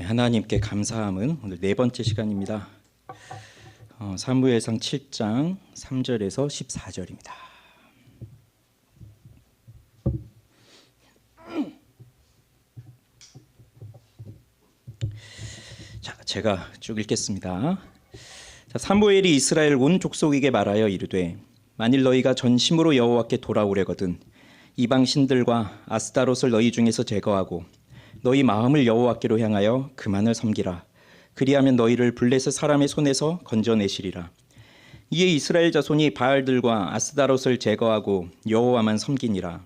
하나님께 감사함은 오늘 네 번째 시간입니다. 사무엘상 7장 3절에서 14절입니다. 자, 제가 쭉 읽겠습니다. 자, 사무엘이 이스라엘 온 족속에게 말하여 이르되 만일 너희가 전심으로 여호와께 돌아오려거든 이방 신들과 아스타롯을 너희 중에서 제거하고 너희 마음을 여호와께로 향하여 그만을 섬기라. 그리하면 너희를 블레셋 사람의 손에서 건져내시리라. 이에 이스라엘 자손이 바알들과 아스타롯을 제거하고 여호와만 섬기니라.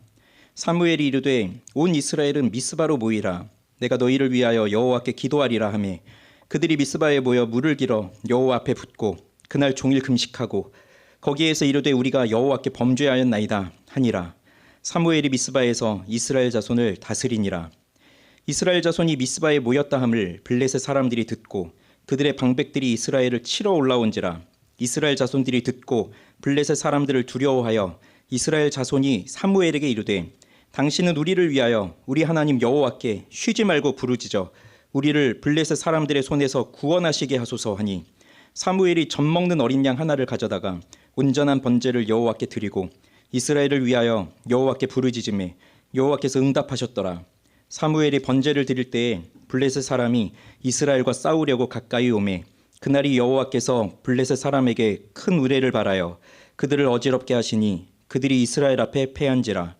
사무엘이 이르되 온 이스라엘은 미스바로 모이라. 내가 너희를 위하여 여호와께 기도하리라 하며 그들이 미스바에 모여 물을 길어 여호와 앞에 붓고 그날 종일 금식하고 거기에서 이르되 우리가 여호와께 범죄하였나이다 하니라. 사무엘이 미스바에서 이스라엘 자손을 다스리니라. 이스라엘 자손이 미스바에 모였다 함을 블레셋 사람들이 듣고 그들의 방백들이 이스라엘을 치러 올라온지라. 이스라엘 자손들이 듣고 블레셋 사람들을 두려워하여 이스라엘 자손이 사무엘에게 이르되 당신은 우리를 위하여 우리 하나님 여호와께 쉬지 말고 부르짖어 우리를 블레셋 사람들의 손에서 구원하시게 하소서 하니 사무엘이 젖 먹는 어린 양 하나를 가져다가 온전한 번제를 여호와께 드리고 이스라엘을 위하여 여호와께 부르짖음에 여호와께서 응답하셨더라. 사무엘이 번제를 드릴 때에 블레셋 사람이 이스라엘과 싸우려고 가까이 오매 그날이 여호와께서 블레셋 사람에게 큰 의뢰를 바라여 그들을 어지럽게 하시니 그들이 이스라엘 앞에 패한지라.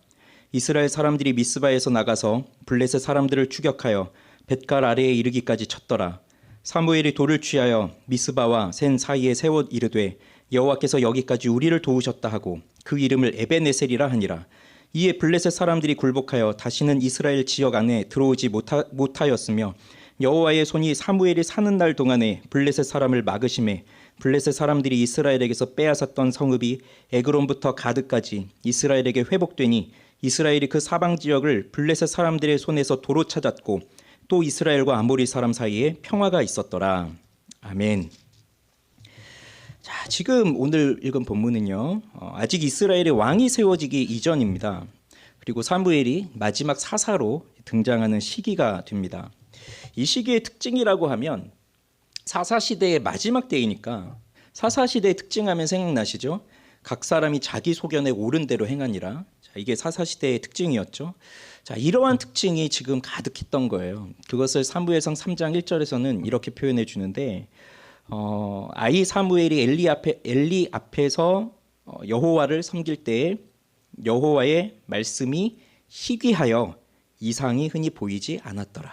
이스라엘 사람들이 미스바에서 나가서 블레셋 사람들을 추격하여 벳갈 아래에 이르기까지 쳤더라. 사무엘이 돌을 취하여 미스바와 센 사이에 세워 이르되 여호와께서 여기까지 우리를 도우셨다 하고 그 이름을 에벤에셀이라 하니라. 이에 블레셋 사람들이 굴복하여 다시는 이스라엘 지역 안에 들어오지 못하였으며 여호와의 손이 사무엘이 사는 날 동안에 블레셋 사람을 막으심에 블레셋 사람들이 이스라엘에게서 빼앗았던 성읍이 에그론부터 가드까지 이스라엘에게 회복되니 이스라엘이 그 사방 지역을 블레셋 사람들의 손에서 도로 찾았고 또 이스라엘과 아모리 사람 사이에 평화가 있었더라. 아멘. 자, 지금 오늘 읽은 본문은요, 아직 이스라엘의 왕이 세워지기 이전입니다. 그리고 사무엘이 마지막 사사로 등장하는 시기가 됩니다. 이 시기의 특징이라고 하면 사사시대의 마지막 때이니까 사사시대의 특징하면 생각나시죠? 각 사람이 자기 소견에 옳은 대로 행하니라. 자, 이게 사사시대의 특징이었죠. 자, 이러한 특징이 지금 가득했던 거예요. 그것을 사무엘상 3장 1절에서는 이렇게 표현해 주는데 아이 사무엘이 엘리 앞에서 여호와를 섬길 때에 여호와의 말씀이 희귀하여 이상이 흔히 보이지 않았더라.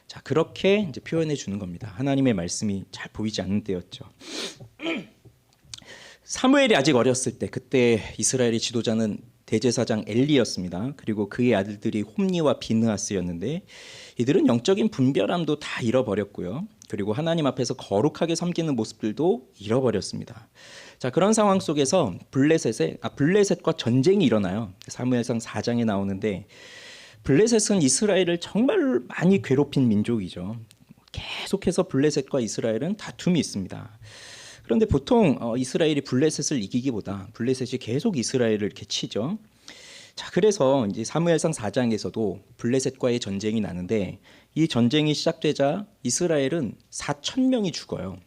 자, 그렇게 이제 표현해 주는 겁니다. 하나님의 말씀이 잘 보이지 않는 때였죠. 사무엘이 아직 어렸을 때 그때 이스라엘의 지도자는 대제사장 엘리였습니다. 그리고 그의 아들들이 홈니와 비느하스였는데 이들은 영적인 분별함도 다 잃어버렸고요. 그리고 하나님 앞에서 거룩하게 섬기는 모습들도 잃어버렸습니다. 자, 그런 상황 속에서 블레셋과 전쟁이 일어나요. 사무엘상 4장에 나오는데 블레셋은 이스라엘을 정말 많이 괴롭힌 민족이죠. 계속해서 블레셋과 이스라엘은 다툼이 있습니다. 그런데 보통 이스라엘이 블레셋을 이기기보다 블레셋이 계속 이스라엘을 이렇게 치죠. 자, 그래서 이제 사무엘상 4장에서도 블레셋과의 전쟁이 나는데 이 전쟁이 시작되자 이스라엘은 4,000명이 죽어요.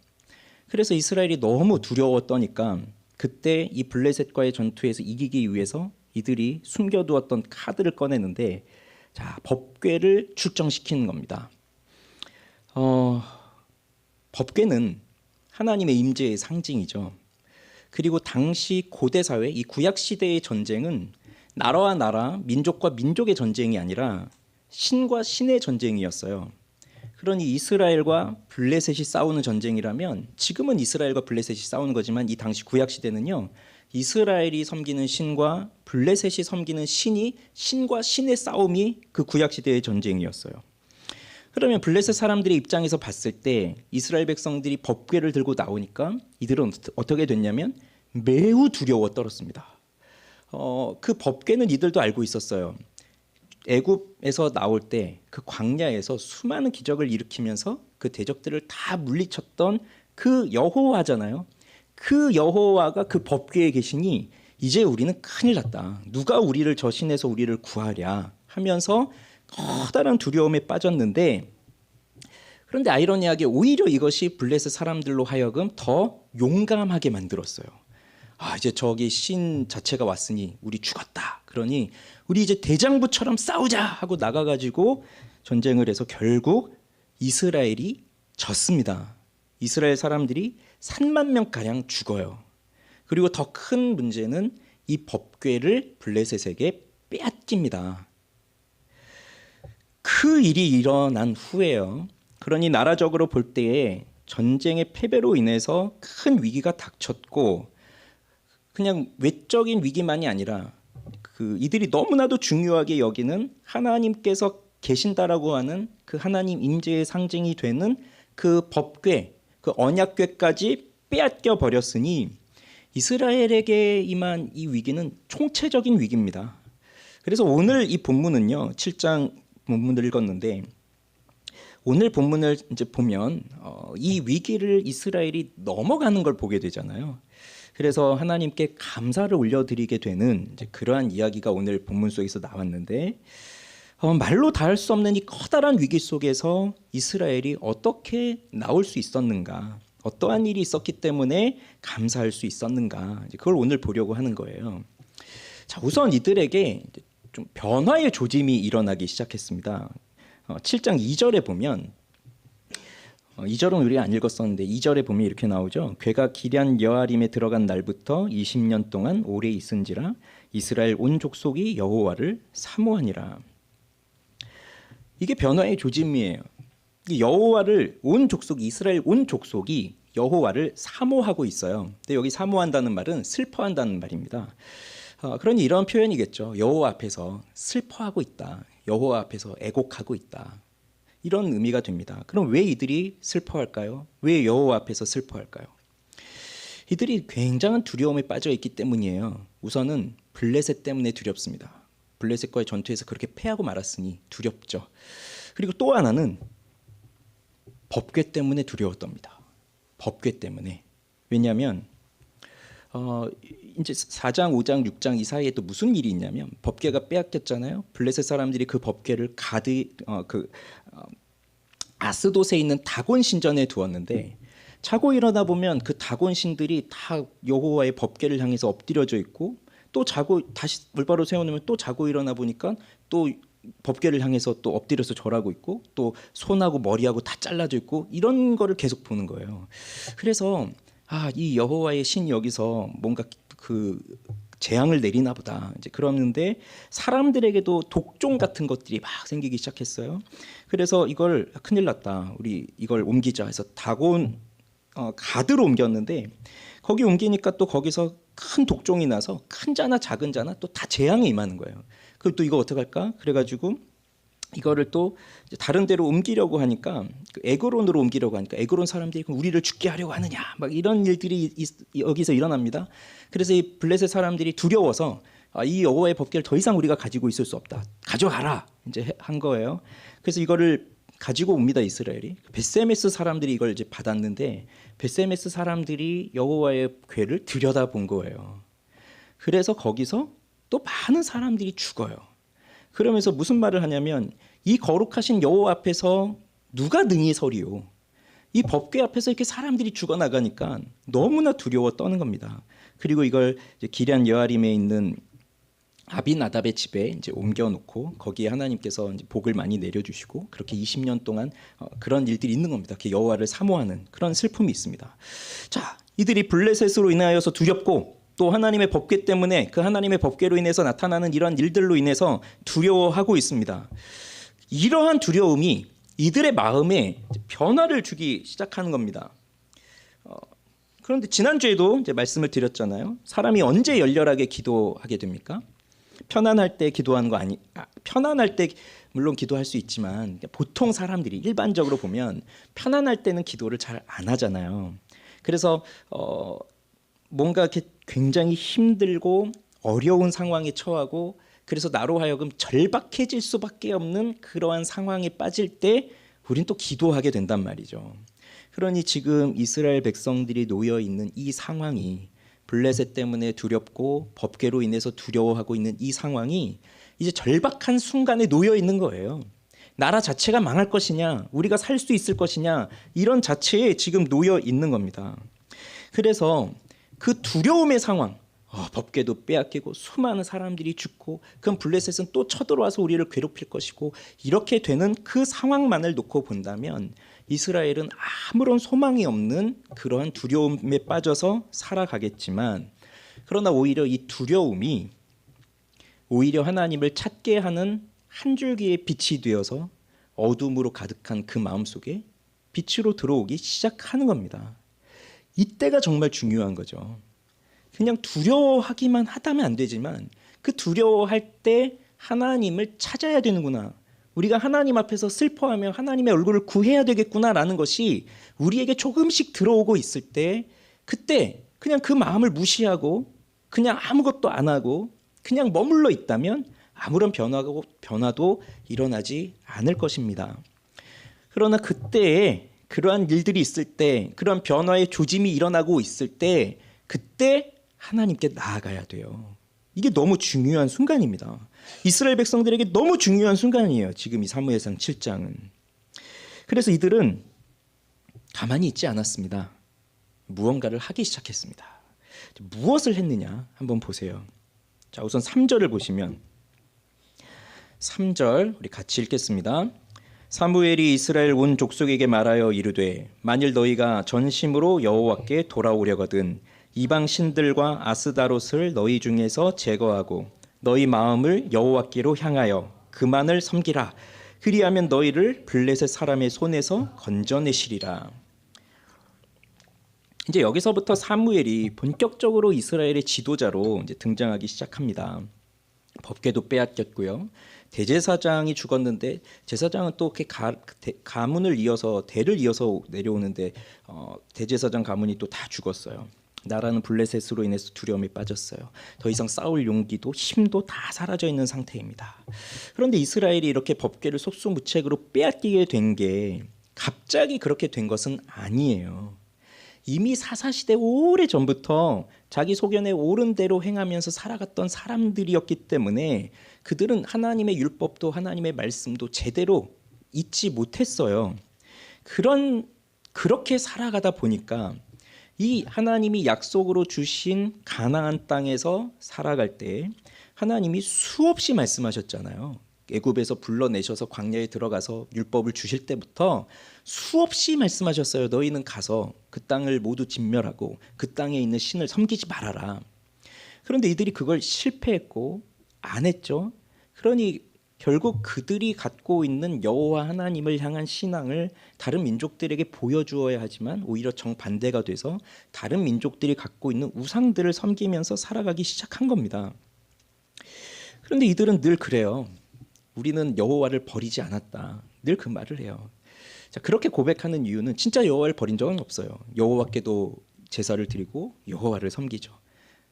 그래서 이스라엘이 너무 두려웠더니까 그때 이 블레셋과의 전투에서 이기기 위해서 이들이 숨겨두었던 카드를 꺼내는데 자, 법궤를 출정시키는 겁니다. 법궤는 하나님의 임재의 상징이죠. 그리고 당시 고대 사회, 이 구약 시대의 전쟁은 나라와 나라, 민족과 민족의 전쟁이 아니라 신과 신의 전쟁이었어요. 그러니 이스라엘과 블레셋이 싸우는 전쟁이라면 지금은 이스라엘과 블레셋이 싸우는 거지만 이 당시 구약 시대는요, 이스라엘이 섬기는 신과 블레셋이 섬기는 신이 신과 신의 싸움이 그 구약 시대의 전쟁이었어요. 그러면 블레셋 사람들의 입장에서 봤을 때 이스라엘 백성들이 법궤를 들고 나오니까 이들은 어떻게 됐냐면 매우 두려워 떨었습니다. 그 법궤는 이들도 알고 있었어요. 애굽에서 나올 때 그 광야에서 수많은 기적을 일으키면서 그 대적들을 다 물리쳤던 그 여호와잖아요. 그 여호와가 그 법궤에 계시니 이제 우리는 큰일 났다. 누가 우리를 저 신에서 우리를 구하랴 하면서 커다란 두려움에 빠졌는데 그런데 아이러니하게 오히려 이것이 블레셋 사람들로 하여금 더 용감하게 만들었어요. 이제 저기 신 자체가 왔으니 우리 죽었다. 그러니 우리 이제 대장부처럼 싸우자 하고 나가가지고 전쟁을 해서 결국 이스라엘이 졌습니다. 이스라엘 사람들이 3만 명가량 죽어요. 그리고 더 큰 문제는 이 법궤를 블레셋에게 빼앗깁니다. 그 일이 일어난 후에요. 그러니 나라적으로 볼 때에 전쟁의 패배로 인해서 큰 위기가 닥쳤고, 그냥 외적인 위기만이 아니라 이들이 너무나도 중요하게 여기는 하나님께서 계신다라고 하는 그 하나님 임재의 상징이 되는 그 법궤, 그 언약궤까지 빼앗겨 버렸으니 이스라엘에게 임한 이 위기는 총체적인 위기입니다. 그래서 오늘 이 본문은요, 7장 본문을 읽었는데 오늘 본문을 이제 보면 이 위기를 이스라엘이 넘어가는 걸 보게 되잖아요. 그래서 하나님께 감사를 올려드리게 되는 이제 그러한 이야기가 오늘 본문 속에서 나왔는데, 말로 다 할 수 없는 이 커다란 위기 속에서 이스라엘이 어떻게 나올 수 있었는가, 어떠한 일이 있었기 때문에 감사할 수 있었는가, 이제 그걸 오늘 보려고 하는 거예요. 자, 우선 이들에게 좀 변화의 조짐이 일어나기 시작했습니다. 7장 2절에 보면, 2절은 우리가 안 읽었었는데 2절에 보면 이렇게 나오죠. 괴가 기럇 여아림에 들어간 날부터 20년 동안 오래 있은지라 이스라엘 온 족속이 여호와를 사모하니라. 이게 변화의 조짐이에요. 여호와를 온 족속, 이스라엘 온 족속이 여호와를 사모하고 있어요. 근데 여기 사모한다는 말은 슬퍼한다는 말입니다. 그러니 이런 표현이겠죠. 여호와 앞에서 슬퍼하고 있다. 여호와 앞에서 애곡하고 있다. 이런 의미가 됩니다. 그럼 왜 이들이 슬퍼할까요? 왜 여호와 앞에서 슬퍼할까요? 이들이 굉장한 두려움에 빠져 있기 때문이에요. 우선은 블레셋 때문에 두렵습니다. 블레셋과의 전투에서 그렇게 패하고 말았으니 두렵죠. 그리고 또 하나는 법궤 때문에 두려웠답니다. 법궤 때문에. 왜냐하면 이제 4장, 5장, 6장 이 사이에 또 무슨 일이 있냐면 법궤가 빼앗겼잖아요. 블레셋 사람들이 그 법궤를 아스돗에 있는 다곤 신전에 두었는데, 자고 일어나 보면 그 다곤 신들이 다 여호와의 법궤를 향해서 엎드려져 있고, 또 자고 다시 올바로 세워놓으면 또 자고 일어나 보니까 또 법궤를 향해서 또 엎드려서 절하고 있고, 또 손하고 머리하고 다 잘라져 있고, 이런 거를 계속 보는 거예요. 그래서 이 여호와의 신이 여기서 뭔가 그 재앙을 내리나 보다. 이제 그러는데 사람들에게도 독종 같은 것들이 막 생기기 시작했어요. 그래서 이걸 큰일 났다. 우리 이걸 옮기자 해서 다곤 가드로 옮겼는데, 거기 옮기니까 또 거기서 큰 독종이 나서 큰 자나 작은 자나 또 다 재앙이 임하는 거예요. 그럼 또 이거 어떡할까? 그래가지고 이거를 또 다른 데로 옮기려고 하니까, 에그론으로 옮기려고 하니까 에그론 사람들이 우리를 죽게 하려고 하느냐, 막 이런 일들이 여기서 일어납니다. 그래서 이 블레셋 사람들이 두려워서 이 여호와의 법궤를 더 이상 우리가 가지고 있을 수 없다, 가져가라 이제 한 거예요. 그래서 이거를 가지고 옵니다. 이스라엘이. 벳세메스 사람들이 이걸 이제 받았는데, 벳세메스 사람들이 여호와의 궤를 들여다본 거예요. 그래서 거기서 또 많은 사람들이 죽어요. 그러면서 무슨 말을 하냐면, 이 거룩하신 여호와 앞에서 누가 능히 서리요? 이 법궤 앞에서 이렇게 사람들이 죽어나가니까 너무나 두려워 떠는 겁니다. 그리고 이걸 기럇 여아림에 있는 아비나답의 집에 이제 옮겨놓고 거기에 하나님께서 이제 복을 많이 내려주시고, 그렇게 20년 동안 그런 일들이 있는 겁니다. 여호와를 사모하는 그런 슬픔이 있습니다. 자, 이들이 블레셋으로 인하여서 두렵고, 또 하나님의 법궤 때문에 그 하나님의 법궤로 인해서 나타나는 이러한 일들로 인해서 두려워하고 있습니다. 이러한 두려움이 이들의 마음에 변화를 주기 시작하는 겁니다. 그런데 지난주에도 이제 말씀을 드렸잖아요. 사람이 언제 열렬하게 기도하게 됩니까? 편안할 때 기도하는 거 편안할 때 물론 기도할 수 있지만, 보통 사람들이 일반적으로 보면 편안할 때는 기도를 잘 안 하잖아요. 그래서 뭔가 이렇게 굉장히 힘들고 어려운 상황에 처하고, 그래서 나로 하여금 절박해질 수밖에 없는 그러한 상황에 빠질 때 우린 또 기도하게 된단 말이죠. 그러니 지금 이스라엘 백성들이 놓여 있는 이 상황이, 블레셋 때문에 두렵고 법궤로 인해서 두려워하고 있는 이 상황이 이제 절박한 순간에 놓여 있는 거예요. 나라 자체가 망할 것이냐, 우리가 살 수 있을 것이냐, 이런 자체에 지금 놓여 있는 겁니다. 그래서 그 두려움의 상황, 법궤도 빼앗기고 수많은 사람들이 죽고 그럼 블레셋은 또 쳐들어와서 우리를 괴롭힐 것이고, 이렇게 되는 그 상황만을 놓고 본다면 이스라엘은 아무런 소망이 없는 그러한 두려움에 빠져서 살아가겠지만, 그러나 오히려 이 두려움이 오히려 하나님을 찾게 하는 한 줄기의 빛이 되어서 어둠으로 가득한 그 마음속에 빛으로 들어오기 시작하는 겁니다. 이때가 정말 중요한 거죠. 그냥 두려워하기만 하다면 안 되지만 그 두려워할 때 하나님을 찾아야 되는구나, 우리가 하나님 앞에서 슬퍼하며 하나님의 얼굴을 구해야 되겠구나라는 것이 우리에게 조금씩 들어오고 있을 때, 그때 그냥 그 마음을 무시하고 그냥 아무것도 안 하고 그냥 머물러 있다면 아무런 변화도 일어나지 않을 것입니다. 그러나 그때에 그러한 일들이 있을 때, 그러한 변화의 조짐이 일어나고 있을 때, 그때 하나님께 나아가야 돼요. 이게 너무 중요한 순간입니다. 이스라엘 백성들에게 너무 중요한 순간이에요. 지금 이 사무엘상 7장은. 그래서 이들은 가만히 있지 않았습니다. 무언가를 하기 시작했습니다. 무엇을 했느냐 한번 보세요. 자, 우선 3절을 보시면, 3절 우리 같이 읽겠습니다. 사무엘이 이스라엘 온 족속에게 말하여 이르되, 만일 너희가 전심으로 여호와께 돌아오려거든 이방 신들과 아스다롯을 너희 중에서 제거하고 너희 마음을 여호와께로 향하여 그만을 섬기라. 그리하면 너희를 블레셋 사람의 손에서 건져내시리라. 이제 여기서부터 사무엘이 본격적으로 이스라엘의 지도자로 이제 등장하기 시작합니다. 법궤도 빼앗겼고요. 대제사장이 죽었는데, 제사장은 또 이렇게 가문을 이어서 대를 이어서 내려오는데 대제사장 가문이 또 다 죽었어요. 나라는 블레셋으로 인해서 두려움에 빠졌어요. 더 이상 싸울 용기도 힘도 다 사라져 있는 상태입니다. 그런데 이스라엘이 이렇게 법궤를 속수무책으로 빼앗기게 된 게 갑자기 그렇게 된 것은 아니에요. 이미 사사시대 오래전부터 자기 소견에 옳은 대로 행하면서 살아갔던 사람들이었기 때문에 그들은 하나님의 율법도 하나님의 말씀도 제대로 잊지 못했어요. 그렇게 살아가다 보니까 이 하나님이 약속으로 주신 가나안 땅에서 살아갈 때 하나님이 수없이 말씀하셨잖아요. 애굽에서 불러내셔서 광야에 들어가서 율법을 주실 때부터 수없이 말씀하셨어요. 너희는 가서 그 땅을 모두 진멸하고 그 땅에 있는 신을 섬기지 말아라. 그런데 이들이 그걸 실패했고 안 했죠. 그러니 결국 그들이 갖고 있는 여호와 하나님을 향한 신앙을 다른 민족들에게 보여주어야 하지만 오히려 정반대가 돼서 다른 민족들이 갖고 있는 우상들을 섬기면서 살아가기 시작한 겁니다. 그런데 이들은 늘 그래요. 우리는 여호와를 버리지 않았다. 늘 그 말을 해요. 자, 그렇게 고백하는 이유는 진짜 여호와를 버린 적은 없어요. 여호와께도 제사를 드리고 여호와를 섬기죠.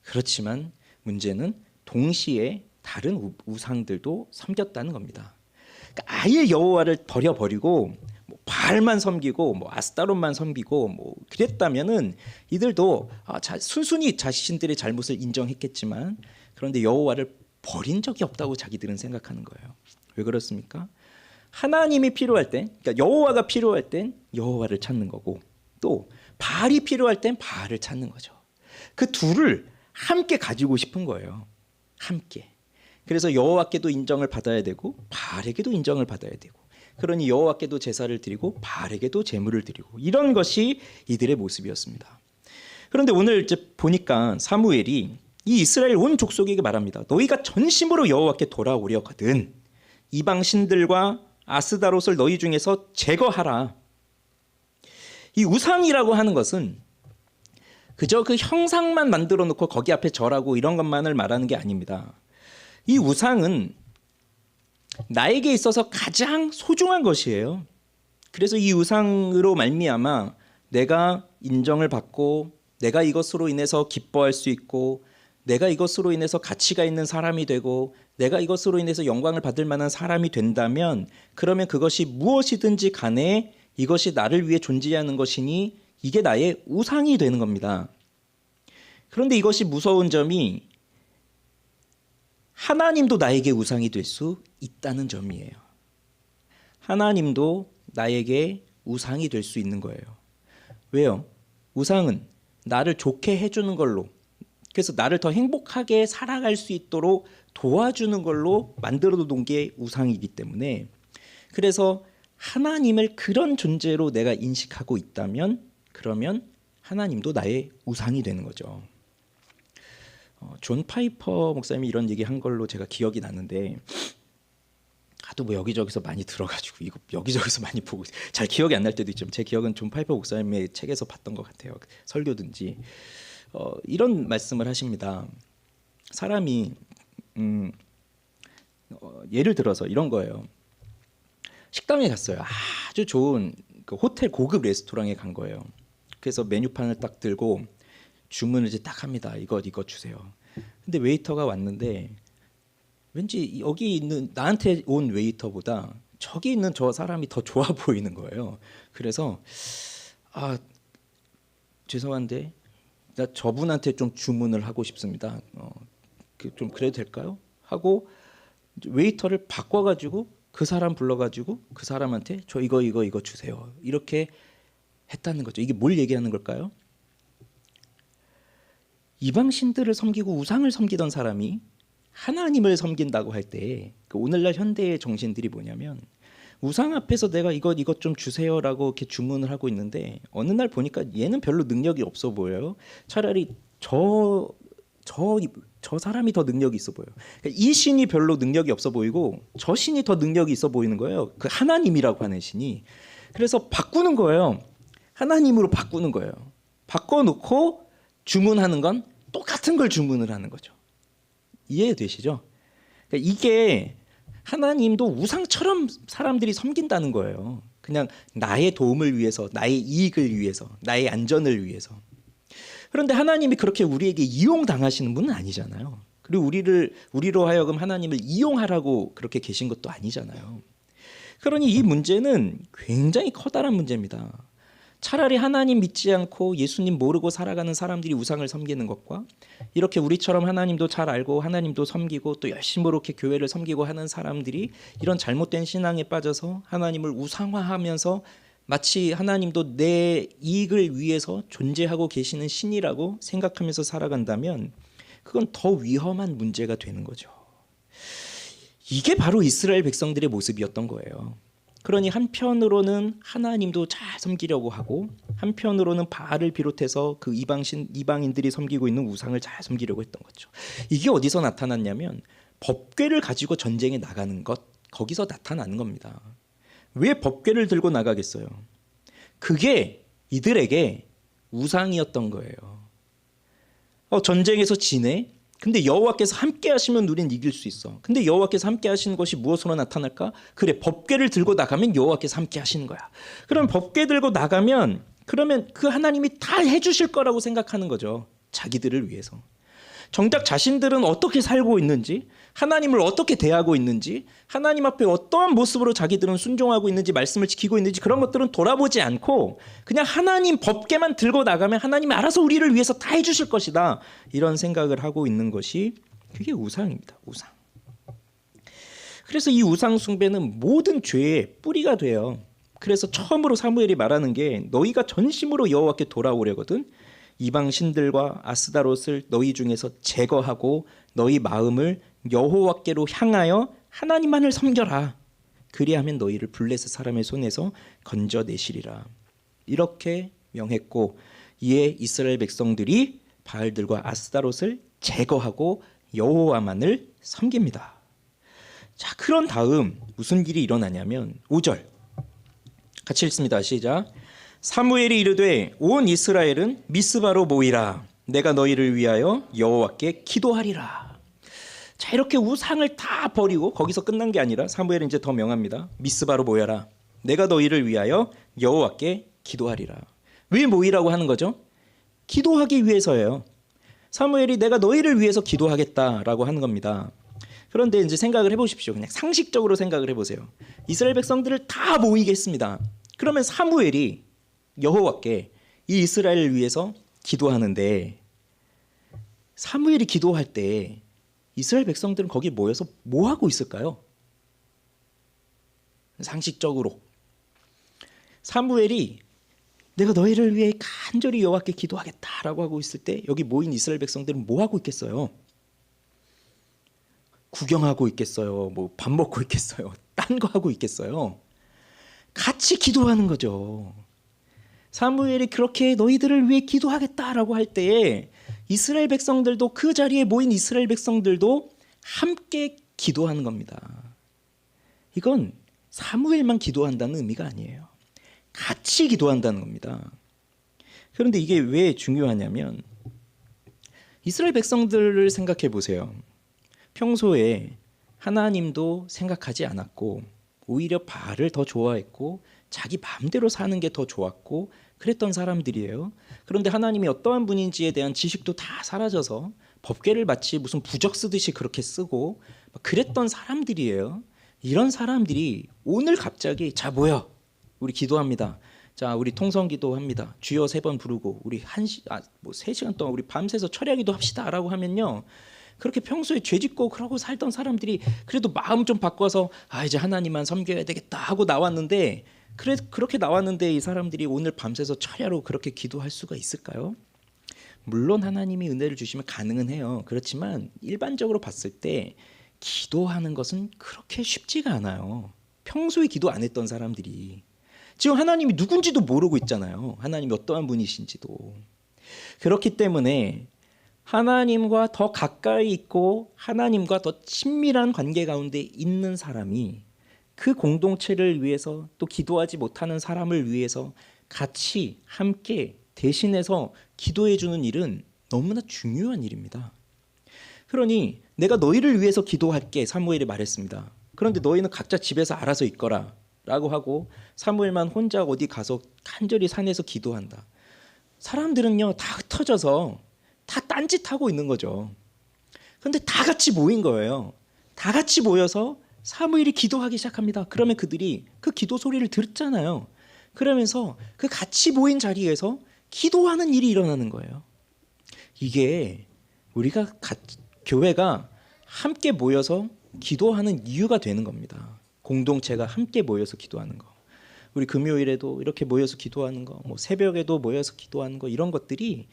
그렇지만 문제는 동시에 다른 우상들도 섬겼다는 겁니다. 그러니까 아예 여호와를 버려버리고 바알만 섬기고 아스타롯만 섬기고 그랬다면은 이들도 순순히 자신들의 잘못을 인정했겠지만, 그런데 여호와를 버린 적이 없다고 자기들은 생각하는 거예요. 왜 그렇습니까? 하나님이 필요할 땐, 그러니까 여호와가 필요할 땐 여호와를 찾는 거고, 또 바알이 필요할 땐 바알을 찾는 거죠. 그 둘을 함께 가지고 싶은 거예요. 함께. 그래서 여호와께도 인정을 받아야 되고 바알에게도 인정을 받아야 되고, 그러니 여호와께도 제사를 드리고 바알에게도 제물을 드리고, 이런 것이 이들의 모습이었습니다. 그런데 오늘 이제 보니까 사무엘이 이 이스라엘 온 족속에게 말합니다. 너희가 전심으로 여호와께 돌아오려거든 이방 신들과 아스다롯을 너희 중에서 제거하라. 이 우상이라고 하는 것은 그저 그 형상만 만들어 놓고 거기 앞에 절하고 이런 것만을 말하는 게 아닙니다. 이 우상은 나에게 있어서 가장 소중한 것이에요. 그래서 이 우상으로 말미암아 내가 인정을 받고 내가 이것으로 인해서 기뻐할 수 있고 내가 이것으로 인해서 가치가 있는 사람이 되고 내가 이것으로 인해서 영광을 받을 만한 사람이 된다면, 그러면 그것이 무엇이든지 간에 이것이 나를 위해 존재하는 것이니 이게 나의 우상이 되는 겁니다. 그런데 이것이 무서운 점이 하나님도 나에게 우상이 될 수 있다는 점이에요. 하나님도 나에게 우상이 될 수 있는 거예요. 왜요? 우상은 나를 좋게 해주는 걸로, 그래서 나를 더 행복하게 살아갈 수 있도록 도와주는 걸로 만들어 놓은 게 우상이기 때문에, 그래서 하나님을 그런 존재로 내가 인식하고 있다면 그러면 하나님도 나의 우상이 되는 거죠. 존 파이퍼 목사님이 이런 얘기 한 걸로 제가 기억이 나는데, 하도 뭐 여기저기서 많이 들어가지고 이거 여기저기서 많이 보고 잘 기억이 안 날 때도 있지만 제 기억은 존 파이퍼 목사님의 책에서 봤던 것 같아요. 설교든지 이런 말씀을 하십니다. 사람이 예를 들어서 이런 거예요. 식당에 갔어요. 아주 좋은 그 호텔 고급 레스토랑에 간 거예요. 그래서 메뉴판을 딱 들고 주문을 이제 딱 합니다. 이거 주세요. 근데 웨이터가 왔는데 왠지 여기 있는 나한테 온 웨이터보다 저기 있는 저 사람이 더 좋아 보이는 거예요. 그래서 죄송한데 나 저분한테 좀 주문을 하고 싶습니다. 좀 그래도 될까요? 하고 웨이터를 바꿔가지고 그 사람 불러가지고 그 사람한테 저 이거 주세요. 이렇게 했다는 거죠. 이게 뭘 얘기하는 걸까요? 이방 신들을 섬기고 우상을 섬기던 사람이 하나님을 섬긴다고 할 때 그 오늘날 현대의 정신들이 뭐냐면, 우상 앞에서 내가 이것 좀 주세요라고 이렇게 주문을 하고 있는데 어느 날 보니까 얘는 별로 능력이 없어 보여요. 차라리 저 사람이 더 능력이 있어 보여요. 그러니까 이 신이 별로 능력이 없어 보이고 저 신이 더 능력이 있어 보이는 거예요. 그 하나님이라고 하는 신이. 그래서 바꾸는 거예요. 하나님으로 바꾸는 거예요. 바꿔놓고 주문하는 건 똑같은 걸 주문을 하는 거죠. 이해되시죠? 그러니까 이게 하나님도 우상처럼 사람들이 섬긴다는 거예요. 그냥 나의 도움을 위해서, 나의 이익을 위해서, 나의 안전을 위해서. 그런데 하나님이 그렇게 우리에게 이용당하시는 분은 아니잖아요. 그리고 우리로 하여금 하나님을 이용하라고 그렇게 계신 것도 아니잖아요. 그러니 이 문제는 굉장히 커다란 문제입니다. 차라리 하나님 믿지 않고 예수님 모르고 살아가는 사람들이 우상을 섬기는 것과 이렇게 우리처럼 하나님도 잘 알고 하나님도 섬기고 또 열심히 이렇게 교회를 섬기고 하는 사람들이 이런 잘못된 신앙에 빠져서 하나님을 우상화하면서 마치 하나님도 내 이익을 위해서 존재하고 계시는 신이라고 생각하면서 살아간다면 그건 더 위험한 문제가 되는 거죠. 이게 바로 이스라엘 백성들의 모습이었던 거예요. 그러니 한편으로는 하나님도 잘 섬기려고 하고 한편으로는 바알을 비롯해서 그 이방인들이 섬기고 있는 우상을 잘 섬기려고 했던 거죠. 이게 어디서 나타났냐면 법궤를 가지고 전쟁에 나가는 것, 거기서 나타나는 겁니다. 왜 법궤를 들고 나가겠어요? 그게 이들에게 우상이었던 거예요. 전쟁에서 지네? 근데 여호와께서 함께 하시면 우린 이길 수 있어. 근데 여호와께서 함께 하시는 것이 무엇으로 나타날까? 그래, 법궤를 들고 나가면 여호와께서 함께 하시는 거야. 그럼 법궤 들고 나가면 그러면 그 하나님이 다 해주실 거라고 생각하는 거죠. 자기들을 위해서. 정작 자신들은 어떻게 살고 있는지, 하나님을 어떻게 대하고 있는지, 하나님 앞에 어떠한 모습으로 자기들은 순종하고 있는지, 말씀을 지키고 있는지 그런 것들은 돌아보지 않고 그냥 하나님 법궤만 들고 나가면 하나님이 알아서 우리를 위해서 다 해주실 것이다, 이런 생각을 하고 있는 것이 그게 우상입니다. 우상. 그래서 이 우상 숭배는 모든 죄의 뿌리가 돼요. 그래서 처음으로 사무엘이 말하는 게 너희가 전심으로 여호와께 돌아오려거든 이방 신들과 아스다롯을 너희 중에서 제거하고 너희 마음을 여호와께로 향하여 하나님만을 섬겨라. 그리하면 너희를 블레셋 사람의 손에서 건져내시리라. 이렇게 명했고 이에 이스라엘 백성들이 바알들과 아스다롯을 제거하고 여호와만을 섬깁니다. 자, 그런 다음 무슨 일이 일어나냐면 5절 같이 읽습니다. 시작. 사무엘이 이르되 온 이스라엘은 미스바로 모이라. 내가 너희를 위하여 여호와께 기도하리라. 자, 이렇게 우상을 다 버리고 거기서 끝난 게 아니라 사무엘은 이제 더 명합니다. 미스바로 모여라. 내가 너희를 위하여 여호와께 기도하리라. 왜 모이라고 하는 거죠? 기도하기 위해서예요. 사무엘이 내가 너희를 위해서 기도하겠다라고 하는 겁니다. 그런데 이제 생각을 해보십시오. 그냥 상식적으로 생각을 해보세요. 이스라엘 백성들을 다 모이게 했습니다. 그러면 사무엘이 여호와께 이 이스라엘을 위해서 기도하는데 사무엘이 기도할 때 이스라엘 백성들은 거기 모여서 뭐 하고 있을까요? 상식적으로. 사무엘이 내가 너희를 위해 간절히 여호와께 기도하겠다라고 하고 있을 때 여기 모인 이스라엘 백성들은 뭐 하고 있겠어요? 구경하고 있겠어요? 뭐 밥 먹고 있겠어요? 딴 거 하고 있겠어요? 같이 기도하는 거죠. 사무엘이 그렇게 너희들을 위해 기도하겠다라고 할 때에 이스라엘 백성들도, 그 자리에 모인 이스라엘 백성들도 함께 기도하는 겁니다. 이건 사무엘만 기도한다는 의미가 아니에요. 같이 기도한다는 겁니다. 그런데 이게 왜 중요하냐면 이스라엘 백성들을 생각해 보세요. 평소에 하나님도 생각하지 않았고 오히려 바알을 더 좋아했고 자기 마음대로 사는 게 더 좋았고 그랬던 사람들이에요. 그런데 하나님이 어떠한 분인지에 대한 지식도 다 사라져서 법궤를 마치 무슨 부적 쓰듯이 그렇게 쓰고 그랬던 사람들이에요. 이런 사람들이 오늘 갑자기 자 모여 우리 기도합니다. 자 우리 통성 기도합니다. 주여 3번 부르고 우리 3시간 동안 우리 밤새서 철야기도 합시다라고 하면요. 그렇게 평소에 죄짓고 그러고 살던 사람들이 그래도 마음 좀 바꿔서 이제 하나님만 섬겨야 되겠다 하고 나왔는데 그렇게 나왔는데 이 사람들이 오늘 밤새서 철야로 그렇게 기도할 수가 있을까요? 물론 하나님이 은혜를 주시면 가능은 해요. 그렇지만 일반적으로 봤을 때 기도하는 것은 그렇게 쉽지가 않아요. 평소에 기도 안 했던 사람들이 지금 하나님이 누군지도 모르고 있잖아요. 하나님이 어떠한 분이신지도. 그렇기 때문에 하나님과 더 가까이 있고 하나님과 더 친밀한 관계 가운데 있는 사람이 그 공동체를 위해서 또 기도하지 못하는 사람을 위해서 같이 함께 대신해서 기도해 주는 일은 너무나 중요한 일입니다. 그러니 내가 너희를 위해서 기도할게 사무엘이 말했습니다. 그런데 너희는 각자 집에서 알아서 있거라 라고 하고 사무엘만 혼자 어디 가서 간절히 산에서 기도한다. 사람들은요 다 흩어져서 다 딴짓하고 있는 거죠. 그런데 다 같이 모인 거예요. 다 같이 모여서 사무엘이 기도하기 시작합니다. 그러면 그들이 그 기도 소리를 듣잖아요. 그러면서 그 같이 모인 자리에서 기도하는 일이 일어나는 거예요. 이게 우리가 교회가 함께 모여서 기도하는 이유가 되는 겁니다. 공동체가 함께 모여서 기도하는 거. 우리 금요일에도 이렇게 모여서 기도하는 거, 뭐 새벽에도 모여서 기도하는 거, 이런 것들이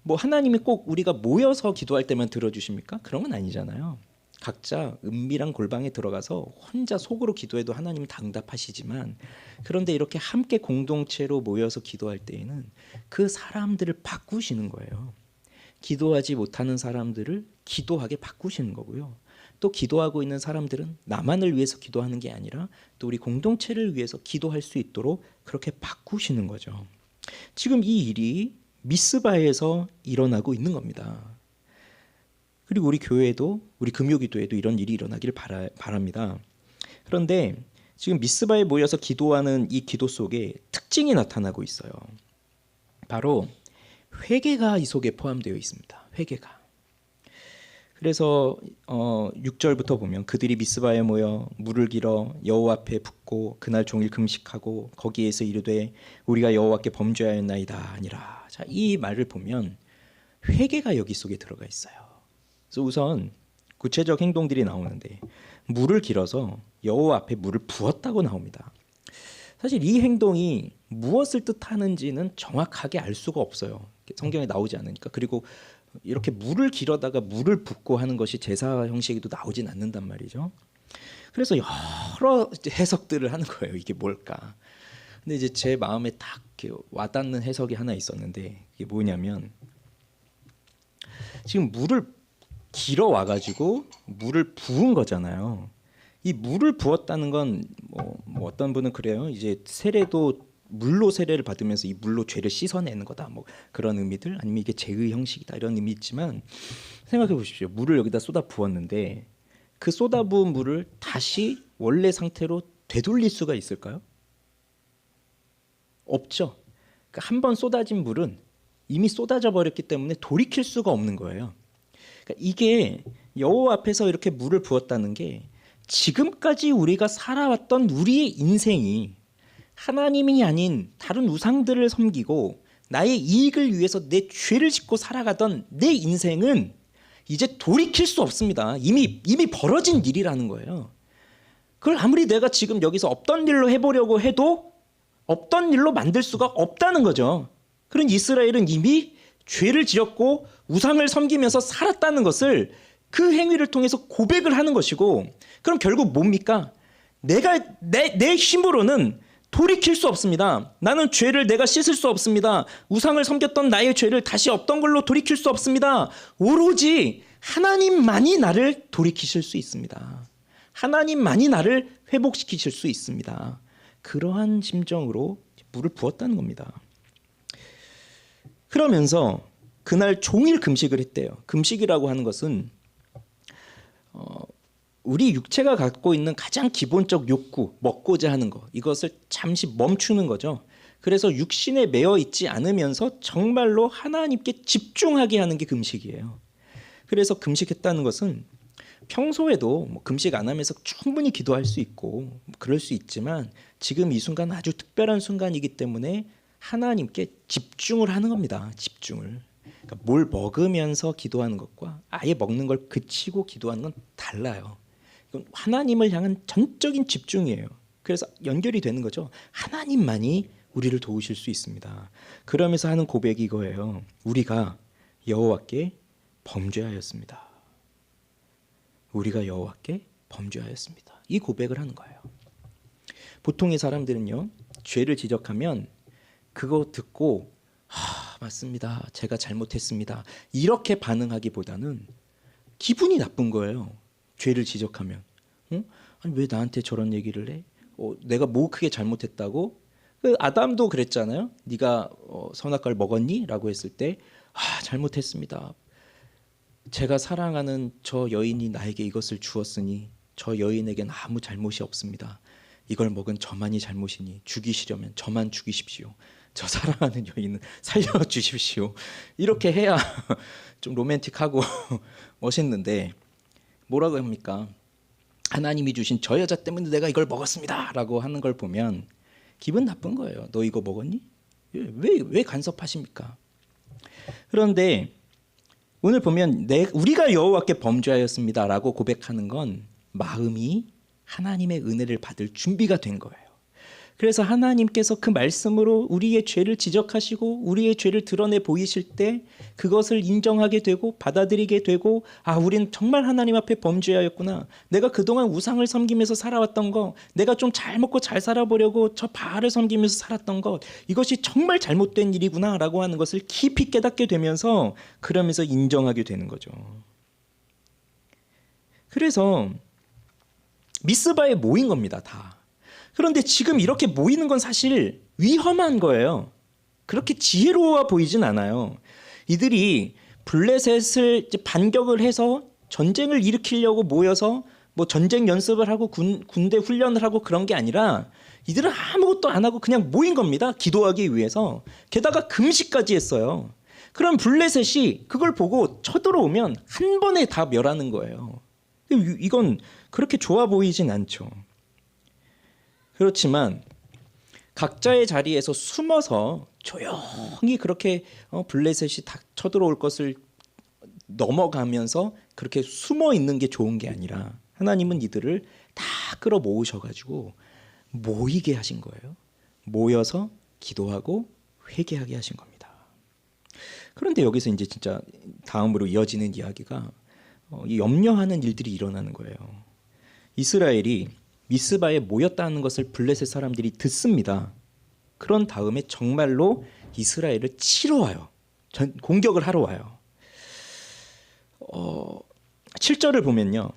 뭐 하나님이 꼭 우리가 모여서 기도할 때만 들어주십니까? 그런 건 아니잖아요. 각자 은밀한 골방에 들어가서 혼자 속으로 기도해도 하나님은 다 응답하시지만, 그런데 이렇게 함께 공동체로 모여서 기도할 때에는 그 사람들을 바꾸시는 거예요. 기도하지 못하는 사람들을 기도하게 바꾸시는 거고요. 또 기도하고 있는 사람들은 나만을 위해서 기도하는 게 아니라 또 우리 공동체를 위해서 기도할 수 있도록 그렇게 바꾸시는 거죠. 지금 이 일이 미스바에서 일어나고 있는 겁니다. 그리고 우리 교회도, 우리 금요기도에도 이런 일이 일어나기를 바랍니다. 그런데 지금 미스바에 모여서 기도하는 이 기도 속에 특징이 나타나고 있어요. 바로 회개가 이 속에 포함되어 있습니다. 회개가. 그래서 6절부터 보면 그들이 미스바에 모여 물을 길어 여호와 앞에 붓고 그날 종일 금식하고 거기에서 이르되 우리가 여호와께 범죄하였나이다 아니라. 자, 이 말을 보면 회개가 여기 속에 들어가 있어요. 그래서 우선 구체적 행동들이 나오는데 물을 길어서 여호와 앞에 물을 부었다고 나옵니다. 사실 이 행동이 무엇을 뜻하는지는 정확하게 알 수가 없어요. 성경에 나오지 않으니까. 그리고 이렇게 물을 길어다가 물을 붓고 하는 것이 제사 형식에도 나오진 않는단 말이죠. 그래서 여러 해석들을 하는 거예요. 이게 뭘까? 근데 이제 제 마음에 딱 와닿는 해석이 하나 있었는데, 이게 뭐냐면 지금 물을 길어 와가지고 물을 부은 거잖아요. 이 물을 부었다는 건 뭐 어떤 분은 그래요. 이제 세례도 물로 세례를 받으면서 이 물로 죄를 씻어내는 거다, 뭐 그런 의미들, 아니면 이게 제의 형식이다, 이런 의미 있지만, 생각해 보십시오. 물을 여기다 쏟아 부었는데 그 쏟아 부은 물을 다시 원래 상태로 되돌릴 수가 있을까요? 없죠. 그러니까 한 번 쏟아진 물은 이미 쏟아져 버렸기 때문에 돌이킬 수가 없는 거예요. 그러니까 이게 여호와 앞에서 이렇게 물을 부었다는 게 지금까지 우리가 살아왔던 우리의 인생이 하나님이 아닌 다른 우상들을 섬기고 나의 이익을 위해서 내 죄를 짓고 살아가던 내 인생은 이제 돌이킬 수 없습니다. 이미 벌어진 일이라는 거예요. 그걸 아무리 내가 지금 여기서 없던 일로 해보려고 해도 없던 일로 만들 수가 없다는 거죠. 그런 이스라엘은 이미 죄를 지었고 우상을 섬기면서 살았다는 것을 그 행위를 통해서 고백을 하는 것이고, 그럼 결국 뭡니까? 내 힘으로는 돌이킬 수 없습니다. 나는 죄를 내가 씻을 수 없습니다. 우상을 섬겼던 나의 죄를 다시 없던 걸로 돌이킬 수 없습니다. 오로지 하나님만이 나를 돌이키실 수 있습니다. 하나님만이 나를 회복시키실 수 있습니다. 그러한 심정으로 물을 부었다는 겁니다. 그러면서 그날 종일 금식을 했대요. 금식이라고 하는 것은 우리 육체가 갖고 있는 가장 기본적 욕구, 먹고자 하는 것, 이것을 잠시 멈추는 거죠. 그래서 육신에 매여 있지 않으면서 정말로 하나님께 집중하게 하는 게 금식이에요. 그래서 금식했다는 것은 평소에도 금식 안 하면서 충분히 기도할 수 있고 그럴 수 있지만 지금 이 순간은 아주 특별한 순간이기 때문에 하나님께 집중을 하는 겁니다. 집중을. 그러니까 뭘 먹으면서 기도하는 것과 아예 먹는 걸 그치고 기도하는 건 달라요. 이건 하나님을 향한 전적인 집중이에요. 그래서 연결이 되는 거죠. 하나님만이 우리를 도우실 수 있습니다. 그러면서 하는 고백이 이거예요. 우리가 여호와께 범죄하였습니다. 우리가 여호와께 범죄하였습니다. 이 고백을 하는 거예요. 보통의 사람들은요, 죄를 지적하면 그거 듣고 맞습니다. 제가 잘못했습니다. 이렇게 반응하기보다는 기분이 나쁜 거예요. 죄를 지적하면. 아니, 왜 나한테 저런 얘기를 해? 내가 뭐 크게 잘못했다고? 아담도 그랬잖아요. 네가 선악과를 먹었니? 라고 했을 때 잘못했습니다. 제가 사랑하는 저 여인이 나에게 이것을 주었으니 저 여인에겐 아무 잘못이 없습니다. 이걸 먹은 저만이 잘못이니 죽이시려면 저만 죽이십시오. 저 사랑하는 여인은 살려주십시오. 이렇게 해야 좀 로맨틱하고 멋있는데 뭐라고 합니까? 하나님이 주신 저 여자 때문에 내가 이걸 먹었습니다 라고 하는 걸 보면 기분 나쁜 거예요. 너 이거 먹었니? 왜 간섭하십니까? 그런데 오늘 보면 우리가 여호와께 범죄하였습니다 라고 고백하는 건 마음이 하나님의 은혜를 받을 준비가 된 거예요. 그래서 하나님께서 그 말씀으로 우리의 죄를 지적하시고 우리의 죄를 드러내 보이실 때 그것을 인정하게 되고 받아들이게 되고, 우린 정말 하나님 앞에 범죄하였구나. 내가 그동안 우상을 섬기면서 살아왔던 거, 내가 좀 잘 먹고 잘 살아보려고 저 바알을 섬기면서 살았던 것, 이것이 정말 잘못된 일이구나 라고 하는 것을 깊이 깨닫게 되면서 그러면서 인정하게 되는 거죠. 그래서 미스바에 모인 겁니다. 다. 그런데 지금 이렇게 모이는 건 사실 위험한 거예요. 그렇게 지혜로워 보이진 않아요. 이들이 블레셋을 반격을 해서 전쟁을 일으키려고 모여서 뭐 전쟁 연습을 하고 군대 훈련을 하고 그런 게 아니라 이들은 아무것도 안 하고 그냥 모인 겁니다. 기도하기 위해서. 게다가 금식까지 했어요. 그럼 블레셋이 그걸 보고 쳐들어오면 한 번에 다 멸하는 거예요. 이건 그렇게 좋아 보이진 않죠. 그렇지만 각자의 자리에서 숨어서 조용히 그렇게 블레셋이 다 쳐들어올 것을 넘어가면서 그렇게 숨어 있는 게 좋은 게 아니라 하나님은 이들을 다 끌어모으셔가지고 모이게 하신 거예요. 모여서 기도하고 회개하게 하신 겁니다. 그런데 여기서 이제 진짜 다음으로 이어지는 이야기가 염려하는 일들이 일어나는 거예요. 이스라엘이 미스바에 모였다는 것을 블레셋 사람들이 듣습니다. 그런 다음에 정말로 이스라엘을 치러 와요. 공격을 하러 와요. 7절을 보면요.